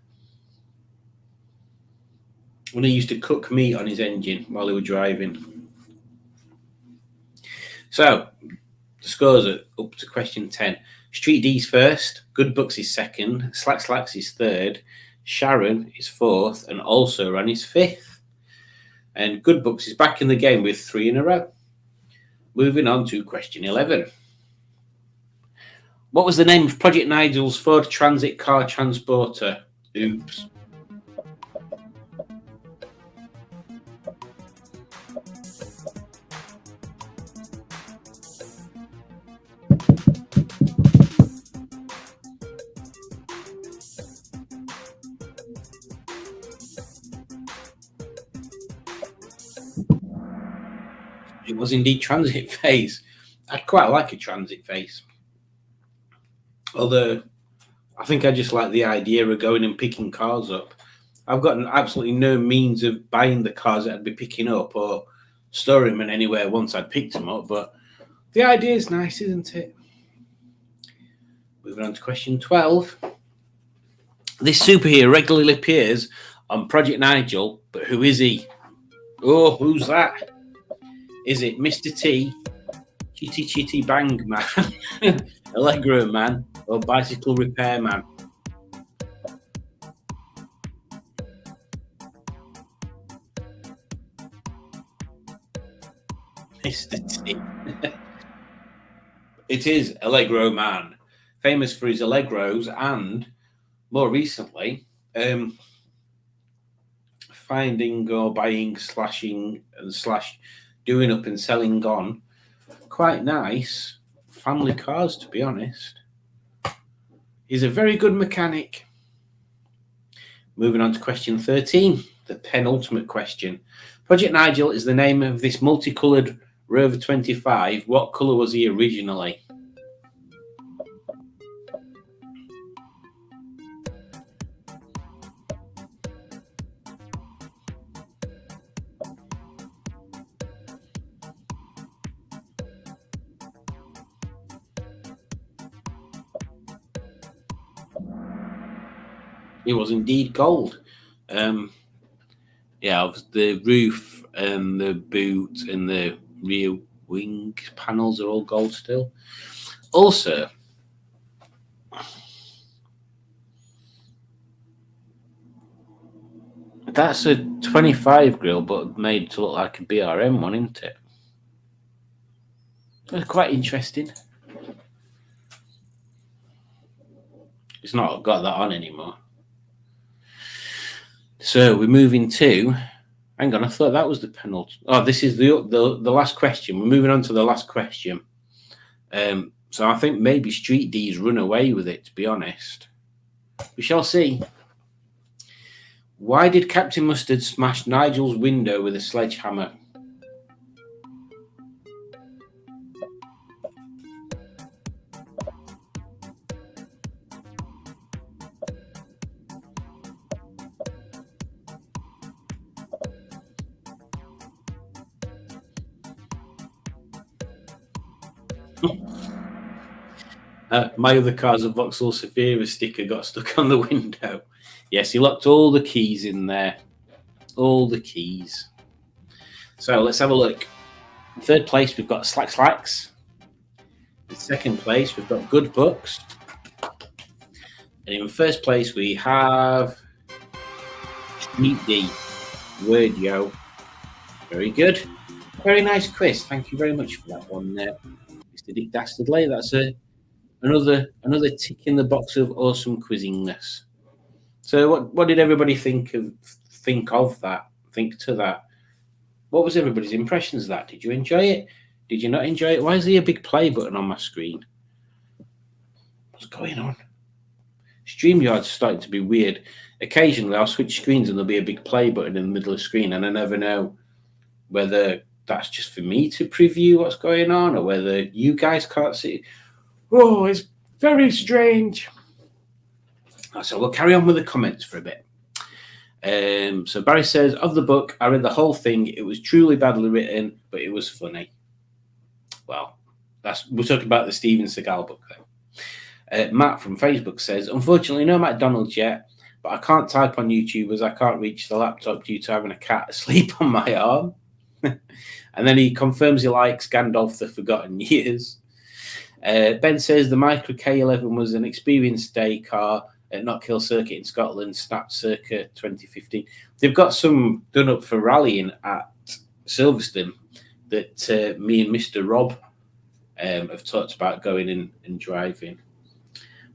When he used to cook meat on his engine while he was driving. So, the scores are up to question 10. Street D's first, Good Books is second, Slack Slacks is third, Sharon is fourth, and Also Ran is fifth. And Good Books is back in the game with 3 in a row. Moving on to question 11. What was the name of Project Nigel's Ford Transit car transporter? Oops. It was indeed transit phase. I'd quite like a transit phase. Although, I think I just like the idea of going and picking cars up. I've got absolutely no means of buying the cars that I'd be picking up or storing them anywhere once I'd picked them up, but the idea is nice, isn't it? Moving on to question 12. This superhero regularly appears on Project Nigel, but who is he? Oh, who's that? Is it Mr. T, Chitty Chitty Bang Man, Allegro Man, or Bicycle Repair Man? Mr. T. It is Allegro Man, famous for his Allegros and, more recently, finding or buying, slashing and doing up and selling on quite nice family cars, to be honest. He's a very good mechanic. Moving on to question 13, the penultimate question. Project Nigel is the name of this multicoloured Rover 25. What colour was he originally? It was indeed gold. Yeah, the roof and the boot and the rear wing panels are all gold still. Also, that's a 25 grille, but made to look like a BRM one, isn't it? That's quite interesting. It's not got that on anymore. So we're moving to. Hang on, I thought that was the penultimate. Oh, this is the last question. We're moving on to the last question. So I think maybe Street D's run away with it, to be honest. We shall see. Why did Captain Mustard smash Nigel's window with a sledgehammer? My other car's a Vauxhall Zafira sticker got stuck on the window. Yes, he locked all the keys in there. All the keys. So let's have a look. In third place, we've got Slack Slacks. In second place, we've got Good Books. And in first place, we have Street D. Word Yo. Very good. Very nice quiz. Thank you very much for that one there, Mr. Dick Dastardly. That's another tick in the box of awesome quizzingness. So what did everybody think of that? Think to that. What was everybody's impressions of that? Did you enjoy it? Did you not enjoy it? Why is there a big play button on my screen? What's going on? StreamYard's starting to be weird. Occasionally I'll switch screens and there'll be a big play button in the middle of the screen, and I never know whether that's just for me to preview what's going on or whether you guys can't see. Oh, it's very strange. So we'll carry on with the comments for a bit. So Barry says, of the book, I read the whole thing. It was truly badly written, but it was funny. Well, we're talking about the Steven Seagal book, though. Matt from Facebook says, unfortunately, no McDonald's yet, but I can't type on YouTube as I can't reach the laptop due to having a cat asleep on my arm. And then he confirms he likes Gandalf the Forgotten Years. Ben says the Micra K11 was an experienced day car at Knockhill Circuit in Scotland, snapped circa 2015. They've got some done up for rallying at Silverstone that me and Mr. Rob have talked about going in and driving.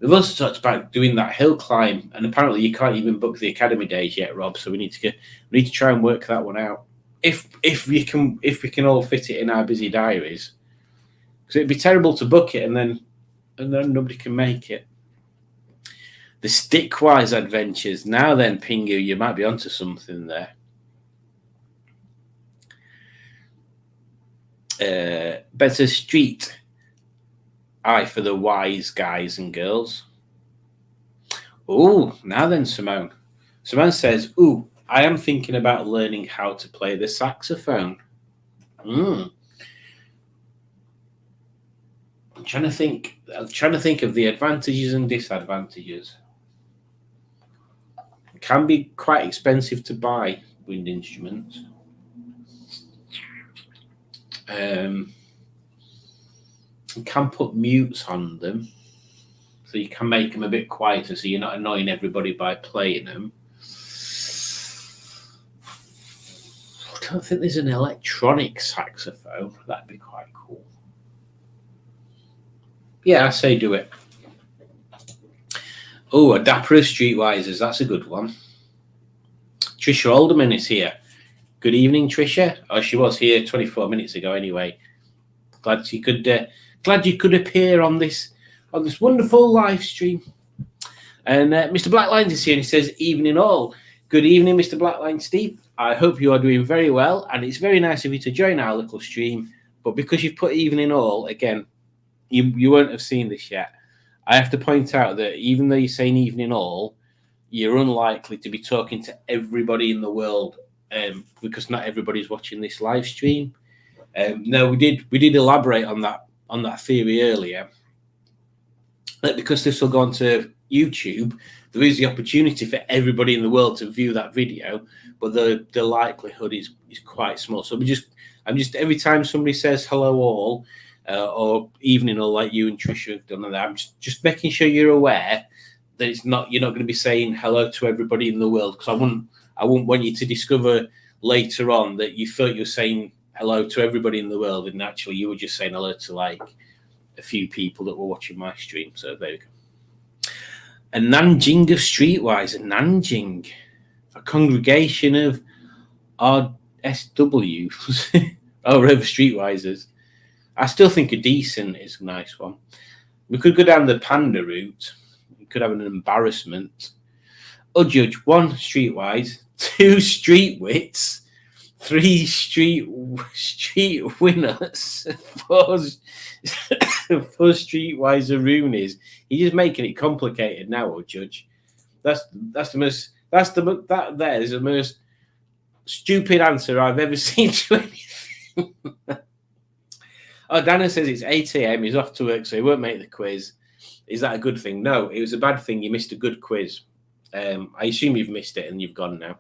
We've also talked about doing that hill climb, and apparently you can't even book the academy days yet, Rob. So we need to try and work that one out. If we can all fit it in our busy diaries, because it'd be terrible to book it and then nobody can make it. The Stickwise Adventures. Now then, Pingu, you might be onto something there. Better Street. I for the wise guys and girls. Oh, now then, Simone. Simone says, ooh, I am thinking about learning how to play the saxophone. I'm trying to think of the advantages and disadvantages. It can be quite expensive to buy wind instruments. You can put mutes on them, so you can make them a bit quieter, so you're not annoying everybody by playing them. I don't think there's an electronic saxophone. That'd be quite cool. Yeah, I say do it. Oh, a Dapper Streetwisers. That's a good one. Trisha Alderman is here. Good evening, Trisha. Oh, she was here 24 minutes ago anyway. Glad you could appear on this wonderful live stream. And Mr. Blacklines is here and he says, evening all. Good evening, Mr. Blackline Steve. I hope you are doing very well. And it's very nice of you to join our little stream. But because you've put evening all, again, you won't have seen this yet. I have to point out that even though you're saying evening all, you're unlikely to be talking to everybody in the world because not everybody's watching this live stream. No, we did elaborate on that theory earlier. That because this will go onto YouTube, there is the opportunity for everybody in the world to view that video, but the likelihood is quite small. So I'm just every time somebody says hello all or evening all like you and Trisha have done that, I'm just making sure you're aware that you're not going to be saying hello to everybody in the world, because I wouldn't want you to discover later on that you thought you were saying hello to everybody in the world and actually you were just saying hello to like a few people that were watching my stream. So there we go. A Nanjing of Streetwise, Nanjing, a congregation of RSWs or other Streetwisers. I still think a decent is a nice one. We could go down the panda route. We could have an embarrassment. Judge 1 Streetwise, 2 Streetwits, 3 street winners, 4 Streetwiser Roonies. You're just making it complicated now, Judge. That is the most stupid answer I've ever seen to anything. Dana says it's 8 a.m. He's off to work, so he won't make the quiz. Is that a good thing? No, it was a bad thing. You missed a good quiz. I assume you've missed it and you've gone now.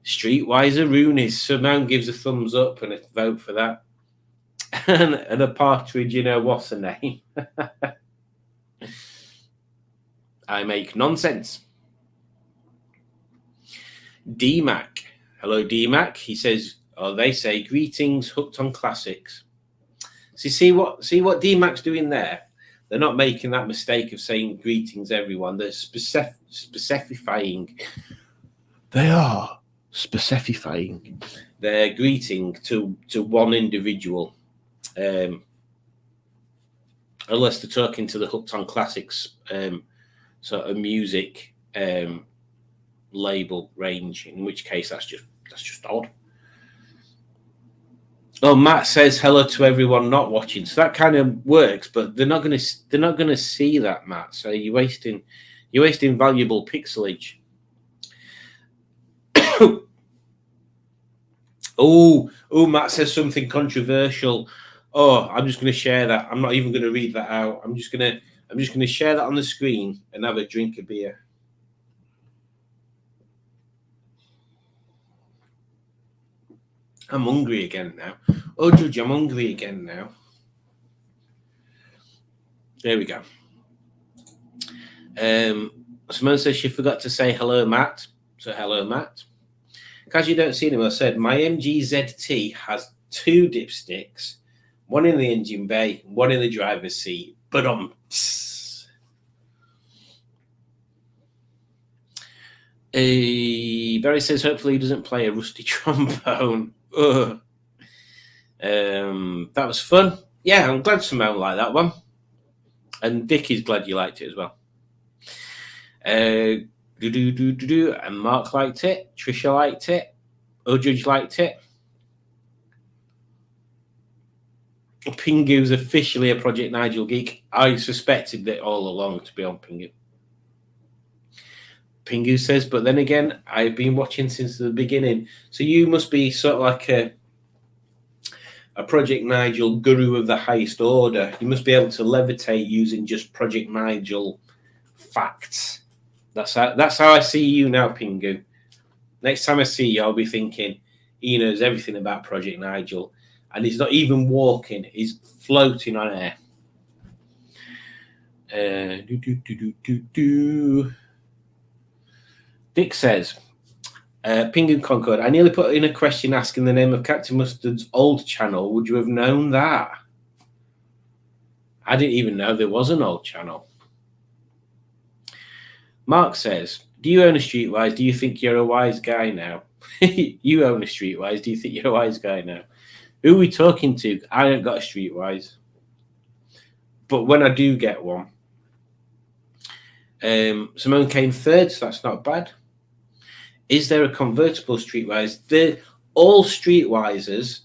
Streetwiser Roonies. Simone gives a thumbs up and a vote for that. and a partridge in a what's her name? I make nonsense. DMAC. Hello, DMAC. He says, they say, greetings, hooked on classics. So see what DMAC's doing there? They're not making that mistake of saying greetings, everyone. They're specifying. They are specifying their greeting to one individual. Unless they're talking to the Hooked on Classics sort of music label range, in which case that's just odd. Oh, Matt says hello to everyone not watching, so that kind of works, but they're not gonna see that, Matt. So you're wasting valuable pixelage. Oh, Matt says something controversial. Oh, I'm just going to share that. I'm not even going to read that out. I'm just going to share that on the screen and have a drink of beer. I'm hungry again now. Oh, Judge, I'm hungry again now. There we go. Simone says she forgot to say hello, Matt. So hello, Matt. Because you don't see him, I said my MG ZT has 2 dipsticks, one in the engine bay, one in the driver's seat. But Barry says hopefully he doesn't play a rusty trombone. That was fun. Yeah, I'm glad Simone liked that one. And Dickie's glad you liked it as well. And Mark liked it. Trisha liked it. Judge liked it. Pingu's officially a Project Nigel geek. I suspected that all along, to be on Pingu. Pingu says, but then again, I've been watching since the beginning. So you must be sort of like a Project Nigel guru of the highest order. You must be able to levitate using just Project Nigel facts. That's how I see you now, Pingu. Next time I see you, I'll be thinking he knows everything about Project Nigel. And he's not even walking, he's floating on air. Dick says, Pingu Concord, I nearly put in a question asking the name of Captain Mustard's old channel. Would you have known that? I didn't even know there was an old channel. Mark says, do you own a Streetwise? Do you think you're a wise guy now? You own a Streetwise. Do you think you're a wise guy now? Who are we talking to? I don't got a Streetwise. But when I do get one, Simone came third, so that's not bad. Is there a convertible Streetwise? All Streetwisers,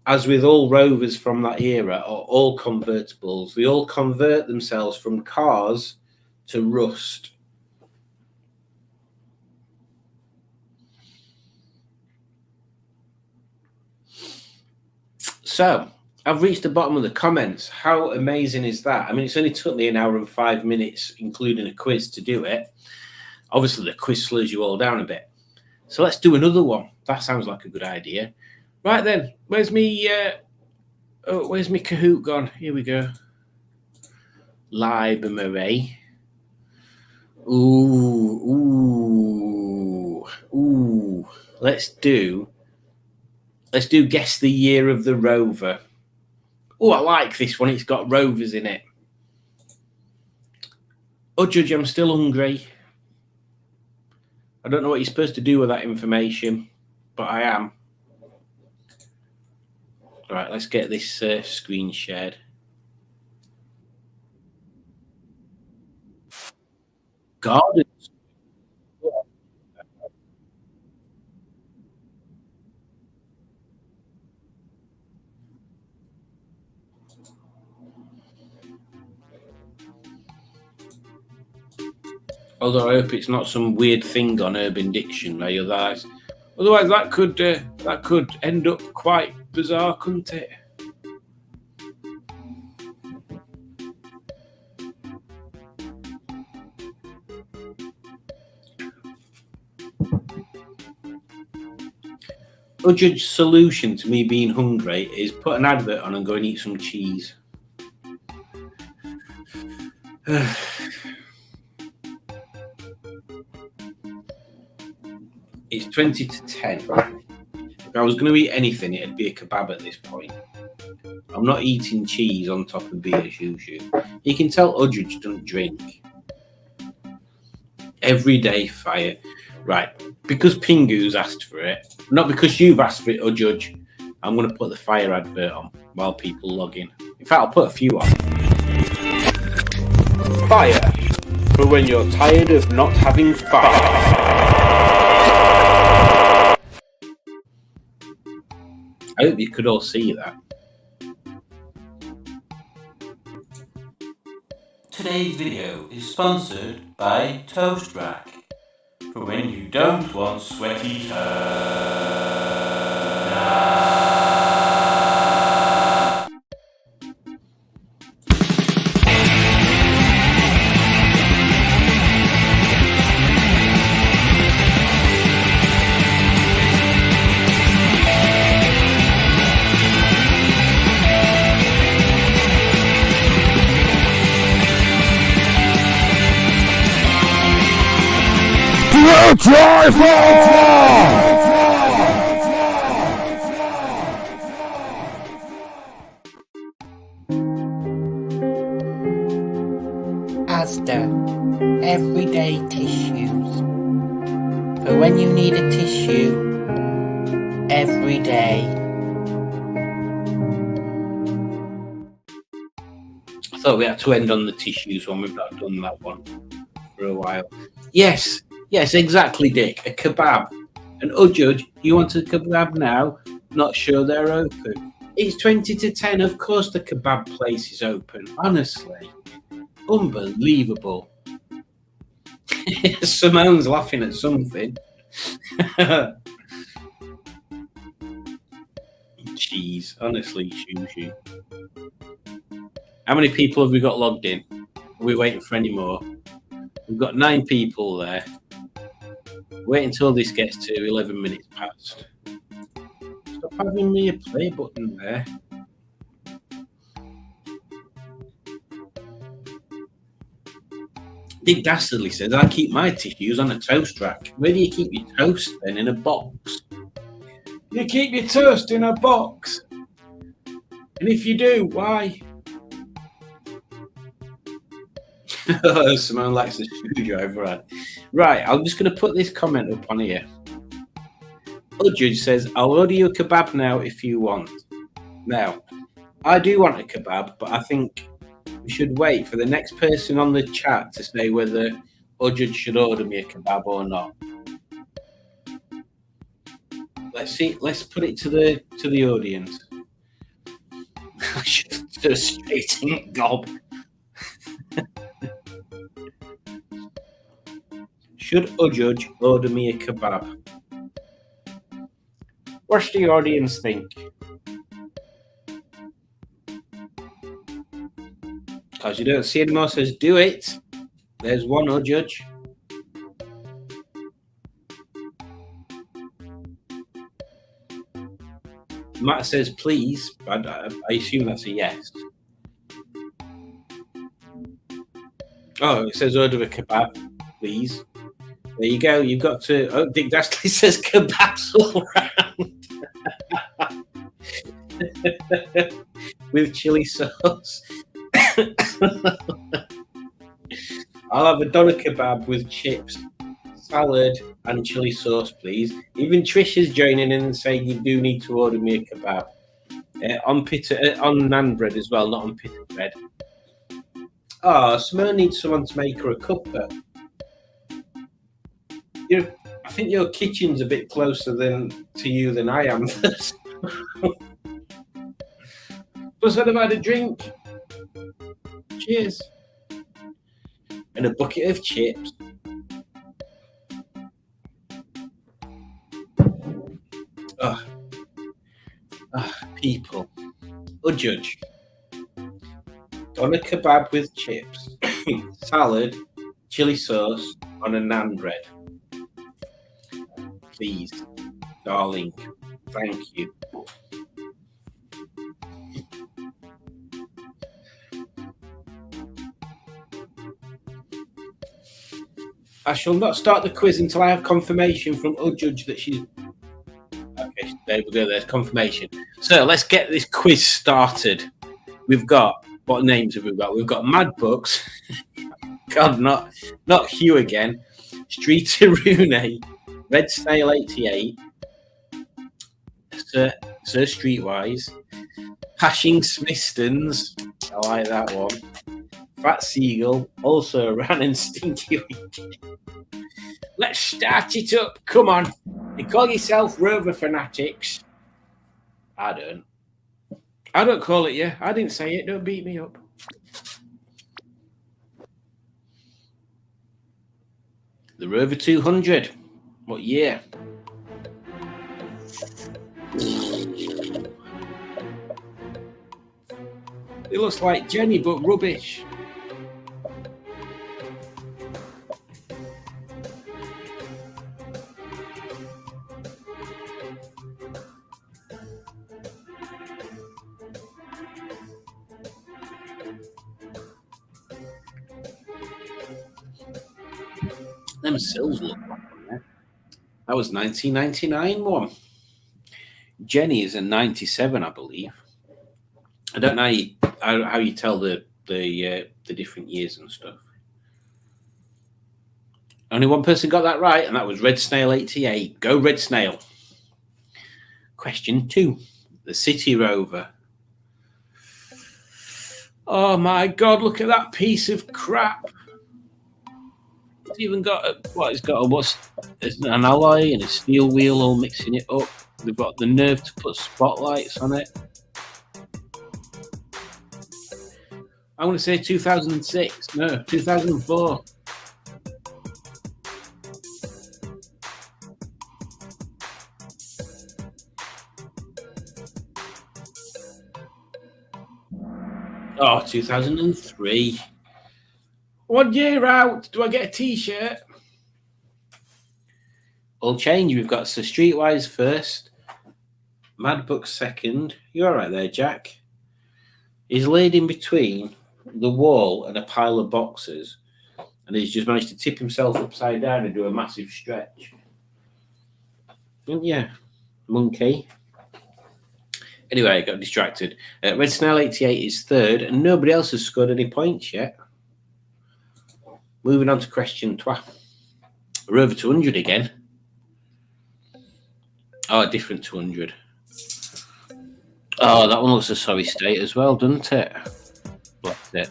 as with all Rovers from that era, are all convertibles. They all convert themselves from cars to rust. So, I've reached the bottom of the comments. How amazing is that? I mean, it's only took me an hour and 5 minutes, including a quiz, to do it. Obviously, the quiz slows you all down a bit. So let's do another one. That sounds like a good idea. Right then, where's me Kahoot gone? Here we go. Library. Ooh. Let's do guess the year of the rover. Oh, I like this one. It's got rovers in it. Oh, Judge, I'm still hungry. I don't know what you're supposed to do with that information, but I am. All right, let's get this screen shared. Gardens. Although I hope it's not some weird thing on Urban Dictionary. Otherwise that could end up quite bizarre, couldn't it? Udge's solution to me being hungry is put an advert on and go and eat some cheese. It's 20 to 10. If I was going to eat anything, it'd be a kebab at this point. I'm not eating cheese on top of beer, shoo-shoo. You can tell Udge doesn't drink. Everyday fire. Right. Because Pingu's asked for it, not because you've asked for it, Udge, I'm going to put the fire advert on while people log in. In fact, I'll put a few on. Fire. For when you're tired of not having fire. I hope you could all see that. Today's video is sponsored by Toast Rack. For when you don't want sweaty Asda everyday tissues for when you need a tissue every day. I thought we had to end on the tissues one. We've not done that one for a while. Yes, exactly, Dick. A kebab. And Udge, you want a kebab now? Not sure they're open. It's 20 to 10. Of course the kebab place is open. Honestly. Unbelievable. Simone's laughing at something. Jeez, honestly, shoo. How many people have we got logged in? Are we waiting for any more? We've got 9 people there. Wait until this gets to 11 minutes past. Stop having me a play button there. Dick Dastardly says, I keep my tissues on a toast rack. Where do you keep your toast then? In a box? You keep your toast in a box? And if you do, why? Simone likes the screwdriver. Right, I'm just going to put this comment up on here. Udge says, I'll order you a kebab now if you want. Now, I do want a kebab, but I think we should wait for the next person on the chat to say whether Ujud should order me a kebab or not. Let's see. Let's put it to the audience. I should do a straight gob. Should Ujud order me a kebab? What do the audience think? Because you don't see anyone says do it. There's one Ujud. Matt says please. I assume that's a yes. Oh, it says order a kebab, please. There you go. You've got to. Oh, Dick Dastley says kebabs all round with chili sauce. I'll have a doner kebab with chips, salad, and chili sauce, please. Even Trish is joining in and saying you do need to order me a kebab on naan bread as well, not on pita bread. Oh, Simone needs someone to make her a cuppa. I think your kitchen's a bit closer to you than I am. Plus, what about a drink? Cheers. And a bucket of chips. People. Ujud. On a kebab with chips, salad, chili sauce on a naan bread. Please, darling. Thank you. I shall not start the quiz until I have confirmation from Ujud that she's... Okay, there we go, there's confirmation. So let's get this quiz started. We've got... What names have we got? We've got Mad Books. God, not Hugh again. Streeter Rooney. Red Snail 88. Sir Streetwise. Hashing Smistons. I like that one. Fat Seagull. Also Ran and Stinky Winky. Let's start it up. Come on. You call yourself Rover Fanatics. I don't call it you. I didn't say it. Don't beat me up. The Rover 200. What year? It looks like Jenny, but rubbish. Them sills look like that. That was 1999 one. Jenny is a 97, I believe. I don't know how you tell the different years and stuff. Only one person got that right, and that was Red Snail 88. Go Red Snail. Question 2. The City Rover. Oh my God! Look at that piece of crap. It's even got it's an alloy and a steel wheel all mixing it up. They've got the nerve to put spotlights on it. I want to say 2006. No, 2004. Oh, 2003. 1 year out. Do I get a T-shirt? All change. We've got Sir Streetwise first. Mad Book second. You're all right there, Jack. He's laid in between the wall and a pile of boxes, and he's just managed to tip himself upside down and do a massive stretch. Yeah, monkey. Anyway, I got distracted. Red Snail 88 is third, and nobody else has scored any points yet. Moving on to question 2. Rover 200 again. Oh, a different 200. Oh, that one looks a sorry state as well, doesn't it? What's it?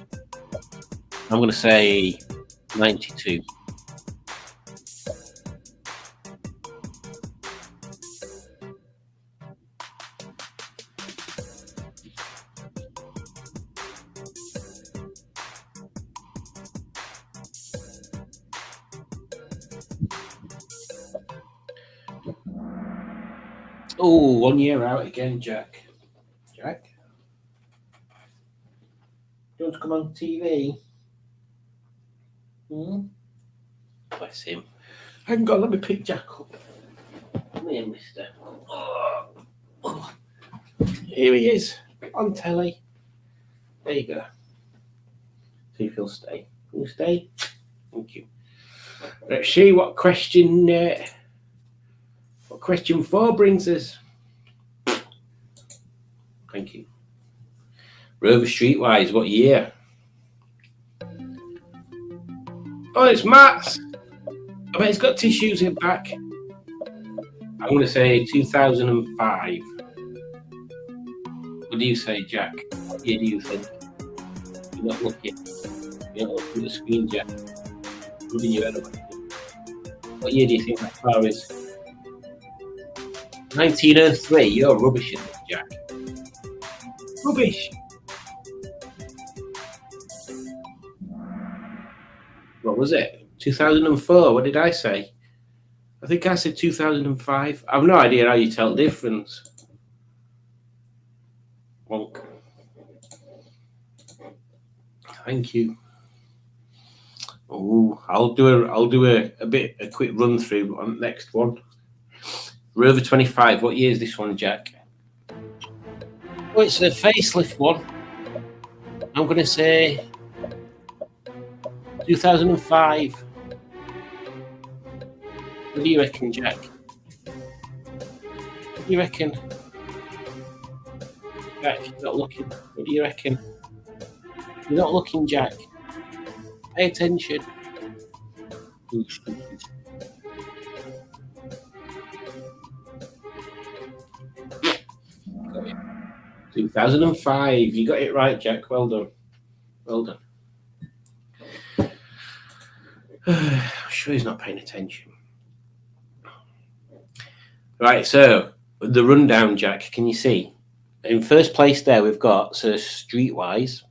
I'm going to say 92. Oh, 1 year out again, Jack. Jack? Do you want to come on TV? Bless him. Hang on, let me pick Jack up. Come here, mister. Oh. Here he is, on telly. There you go. See if he'll stay. Will you stay? Thank you. Let's see what question 4 brings us. Thank you. Rover Streetwise, what year? Oh, it's Matt's. I bet he's got tissues in back. I'm going to say 2005. What do you say, Jack? What year do you think? You're not looking. You're not looking at the screen, Jack. Rubbing your head up. What year do you think that car is? 1903. You're rubbish in this, Jack. Rubbish. What was it? 2004. What did I say? I think I said 2005. I've no idea how you tell the difference. Wonk. Thank you. Oh, I'll do a quick run through on the next one. Rover 25. What year is this one, Jack? Oh, it's a facelift one. I'm going to say 2005. What do you reckon, Jack? What do you reckon? Jack, you're not looking. What do you reckon? You're not looking, Jack. Pay attention. Ooh, 2005. You got it right, Jack. Well done. Well done. I'm sure he's not paying attention. Right, so the rundown, Jack, can you see? In first place there, we've got Streetwise.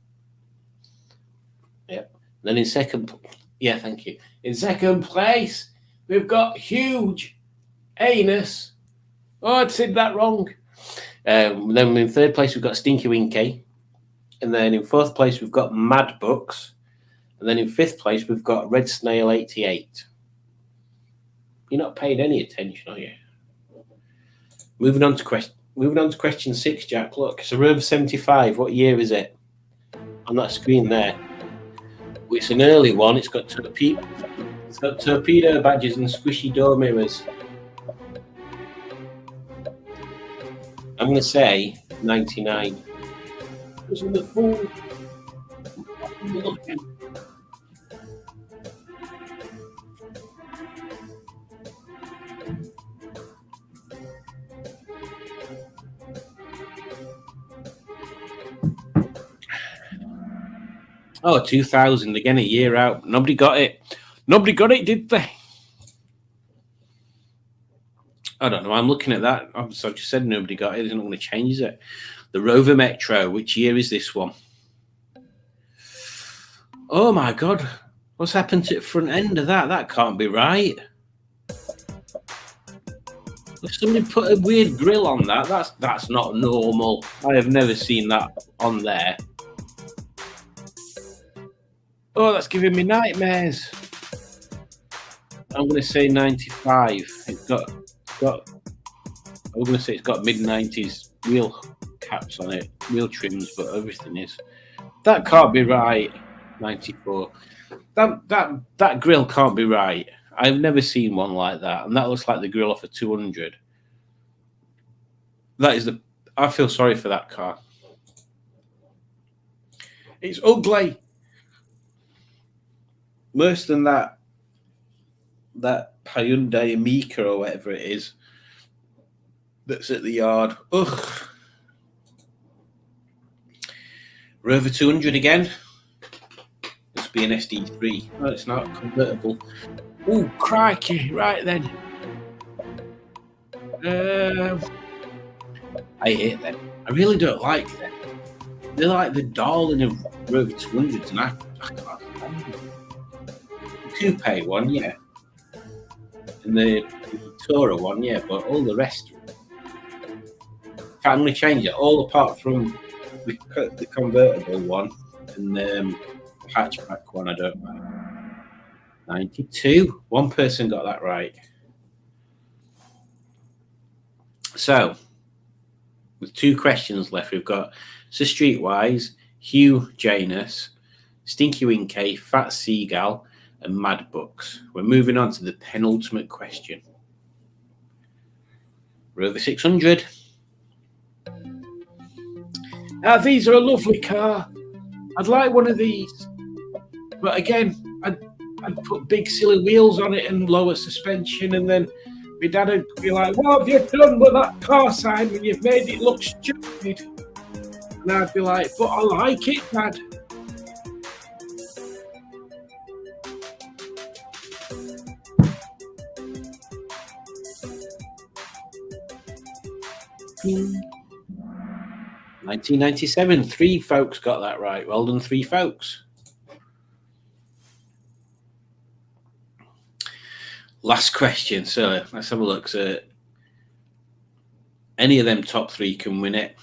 Yep. Then in second, yeah, thank you. In second place, we've got Huge Anus. Oh, I said that wrong. Then in third place, we've got Stinky Winky. And then in fourth place, we've got Mad Bucks. And then in fifth place, we've got Red Snail 88. You're not paying any attention, are you? Moving on to question 6, Jack. Look, it's a Rover 75. What year is it? On that screen there. Well, it's an early one. It's got torpedo badges and squishy door mirrors. I'm going to say 99. Isn't the fool? Looking. Oh, 2000, again, a year out. Nobody got it. Nobody got it, did they? I don't know. I'm looking at that. So I just said nobody got it. It's not going to change, is it? The Rover Metro. Which year is this one? Oh, my God. What's happened to the front end of that? That can't be right. If somebody put a weird grill on that, that's not normal. I have never seen that on there. Oh, that's giving me nightmares. I'm going to say 95. I'm going to say it's got mid-90s wheel caps on it, wheel trims, but everything is. That can't be right. 94. That grill can't be right. I've never seen one like that, and that looks like the grill off a 200. I feel sorry for that car. It's ugly. Worse than that Hyundai Amica or whatever it is that's at the yard. Ugh. Rover 200 again. Must be an SD3. No, it's not convertible. Oh, crikey. Right then. I hate them. I really don't like them. They're like the doll in a Rover 200s, and I can't stand them. Coupe one, yeah, and the Tourer one, yeah, but all the rest I'm going to change it all apart from the convertible one and hatchback one. I don't know. 92. One person got that right. So, with 2 questions left, we've got Sir Streetwise, Hugh Janus, Stinky Winky, Fat Seagull, and Mad Books. We're moving on to the penultimate question. Rover 600. These are a lovely car. I'd like one of these. But again, I'd put big silly wheels on it and lower suspension, and then my dad would be like, what have you done with that car, Simon? You've made it look stupid. And I'd be like, but I like it, Dad. Hmm. 1997, 3 folks got that right. Well done, 3 folks. Last question. So let's have a look. So any of them top 3 can win it.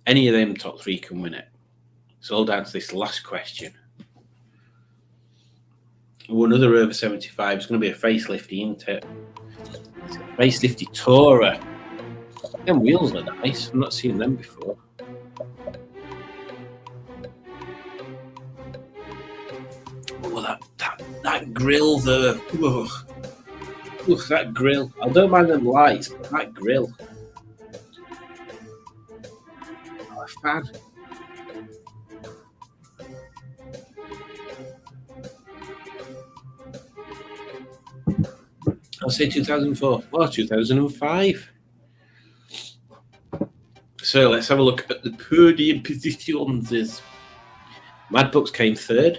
Any of them top 3 can win it. It's all down to this last question. Oh, another Rover 75. It's going to be a facelifty, isn't it? It's a facelifty Tourer. Them wheels are nice. I've not seen them before. Oh, that grille there. Ugh. Ugh, that grill. I don't mind them lights, but that grill. I'm a fan. I'll say 2004 or 2005. So let's have a look at the podium positions. Mad Books came 3rd.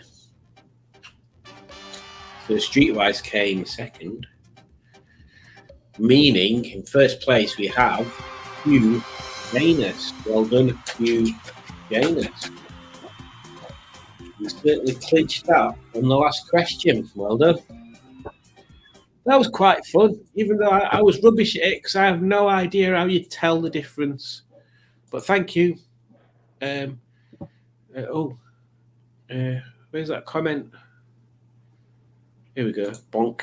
So Streetwise came 2nd. Meaning, in 1st place, we have Hugh Janus. Well done, Hugh Janus. You certainly clinched that on the last question. Well done. That was quite fun, even though I was rubbish at it because I have no idea how you tell the difference. But thank you. Where's that comment? Here we go. Bonk.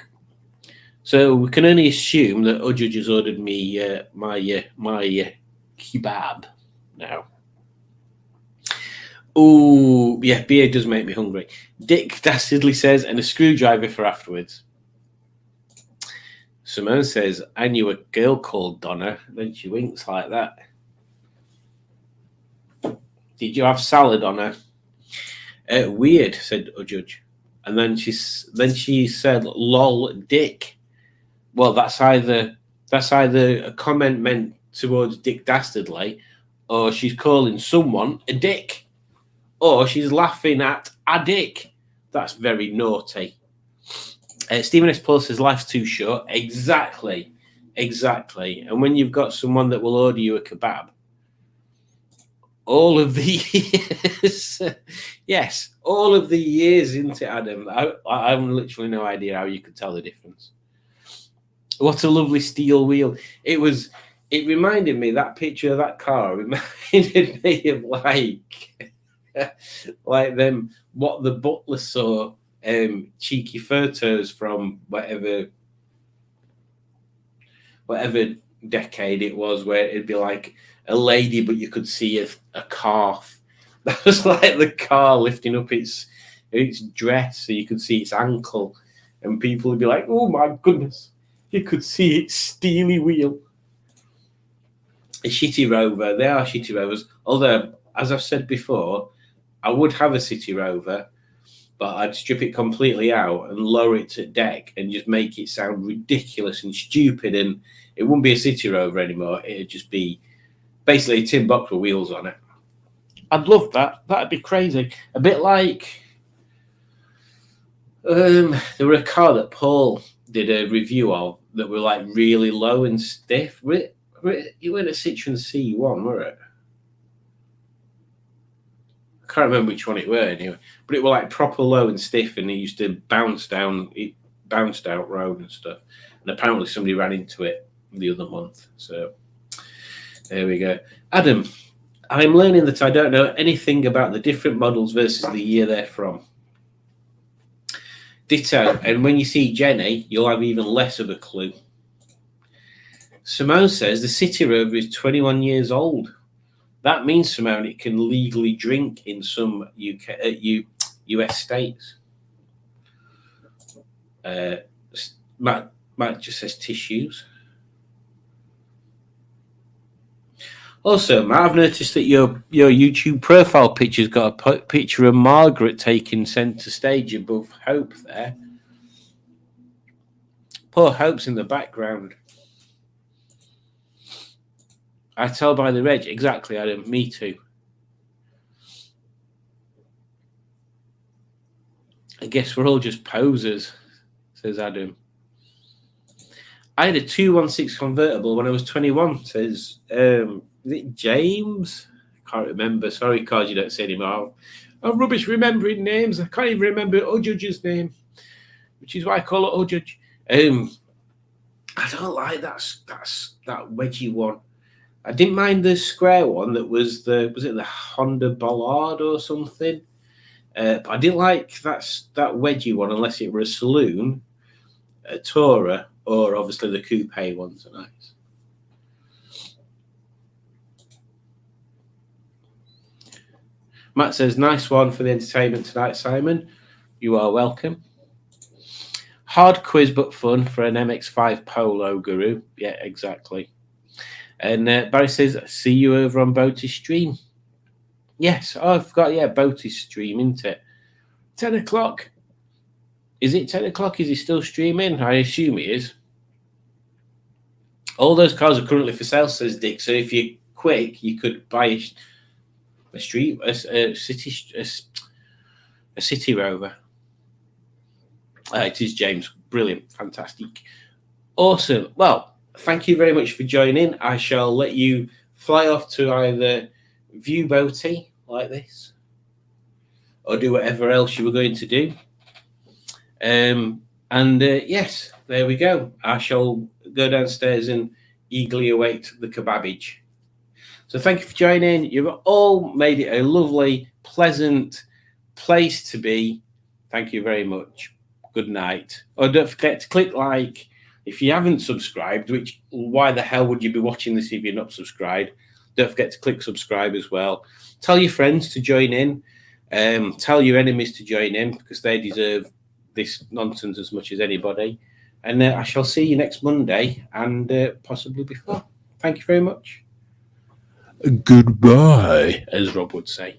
So we can only assume that Ujudge has ordered me my kebab now. Oh, yeah, beer does make me hungry. Dick Dastardly says, and a screwdriver for afterwards. Simone says, I knew a girl called Donna. Then she winks like that. Did you have salad on her? Weird, said Ujudge. And then she said, lol, Dick. Well, that's either a comment meant towards Dick Dastardly, or she's calling someone a dick, or she's laughing at a dick. That's very naughty. Stephen S. Paul says, life's too short. Exactly. And when you've got someone that will order you a kebab, all of the years, yes, all of the years into Adam, I have literally no idea how you could tell the difference. What a lovely steel wheel. It reminded me, that picture of that car reminded me of like them, what the butler saw, cheeky photos from whatever decade it was, where it'd be like a lady, but you could see a calf. That was like the car lifting up its dress, so you could see its ankle, and people would be like, oh my goodness. You could see its steely wheel. A shitty Rover. They are shitty Rovers. Although, as I've said before, I would have a City Rover, but I'd strip it completely out and lower it to deck and just make it sound ridiculous and stupid. And it wouldn't be a City Rover anymore. It'd just be basically a tin box with wheels on it. I'd love that. That'd be crazy. A bit like there were a car that Paul did a review of that were like really low and stiff. You went a Citroen C1, were it? I can't remember which one it were anyway, but it were like proper low and stiff, and it used to bounce out road and stuff. And apparently somebody ran into it the other month. So There we go. Adam, I'm learning that I don't know anything about the different models versus the year they're from. Ditto. And when you see Jenny, you'll have even less of a clue. Simone says the City Rover is 21 years old. That means, Simone, it can legally drink in some US states. Matt just says tissues. Also, Matt, I've noticed that your YouTube profile picture's got a picture of Margaret taking centre stage above Hope there. Poor Hope's in the background. I tell by the reg. Exactly, Adam. Me too. I guess we're all just posers, says Adam. I had a 216 convertible when I was 21, says, is it James? I can't remember. Sorry, Card, you don't say anymore. I'm rubbish remembering names. I can't even remember Ojudge's name, which is why I call it Ojudge. I don't like that wedgie one. I didn't mind the square one that was it the Honda Ballard or something? But I didn't like that wedgie one unless it were a saloon, a Tourer, or obviously the coupe ones are nice. Matt says, nice one for the entertainment tonight, Simon. You are welcome. Hard quiz but fun for an MX-5 Polo guru. Yeah, exactly. And Barry says, see you over on Boaty Stream. Yes, I forgot. Yeah, Boaty Stream, isn't it? 10 o'clock. Is it 10 o'clock? Is he still streaming? I assume he is. All those cars are currently for sale, says Dick. So if you're quick, you could buy a city Rover. It is James. Brilliant. Fantastic. Awesome. Well, thank you very much for joining. I shall let you fly off to either view Boaty like this or do whatever else you were going to do. Yes, there we go. I shall go downstairs and eagerly await the kebabage. So thank you for joining. You've all made it a lovely, pleasant place to be. Thank you very much. Good night. Oh, don't forget to click like if you haven't subscribed, which why the hell would you be watching this if you're not subscribed? Don't forget to click subscribe as well. Tell your friends to join in. Tell your enemies to join in because they deserve this nonsense as much as anybody. And I shall see you next Monday and possibly before. Thank you very much. Goodbye, as Rob would say.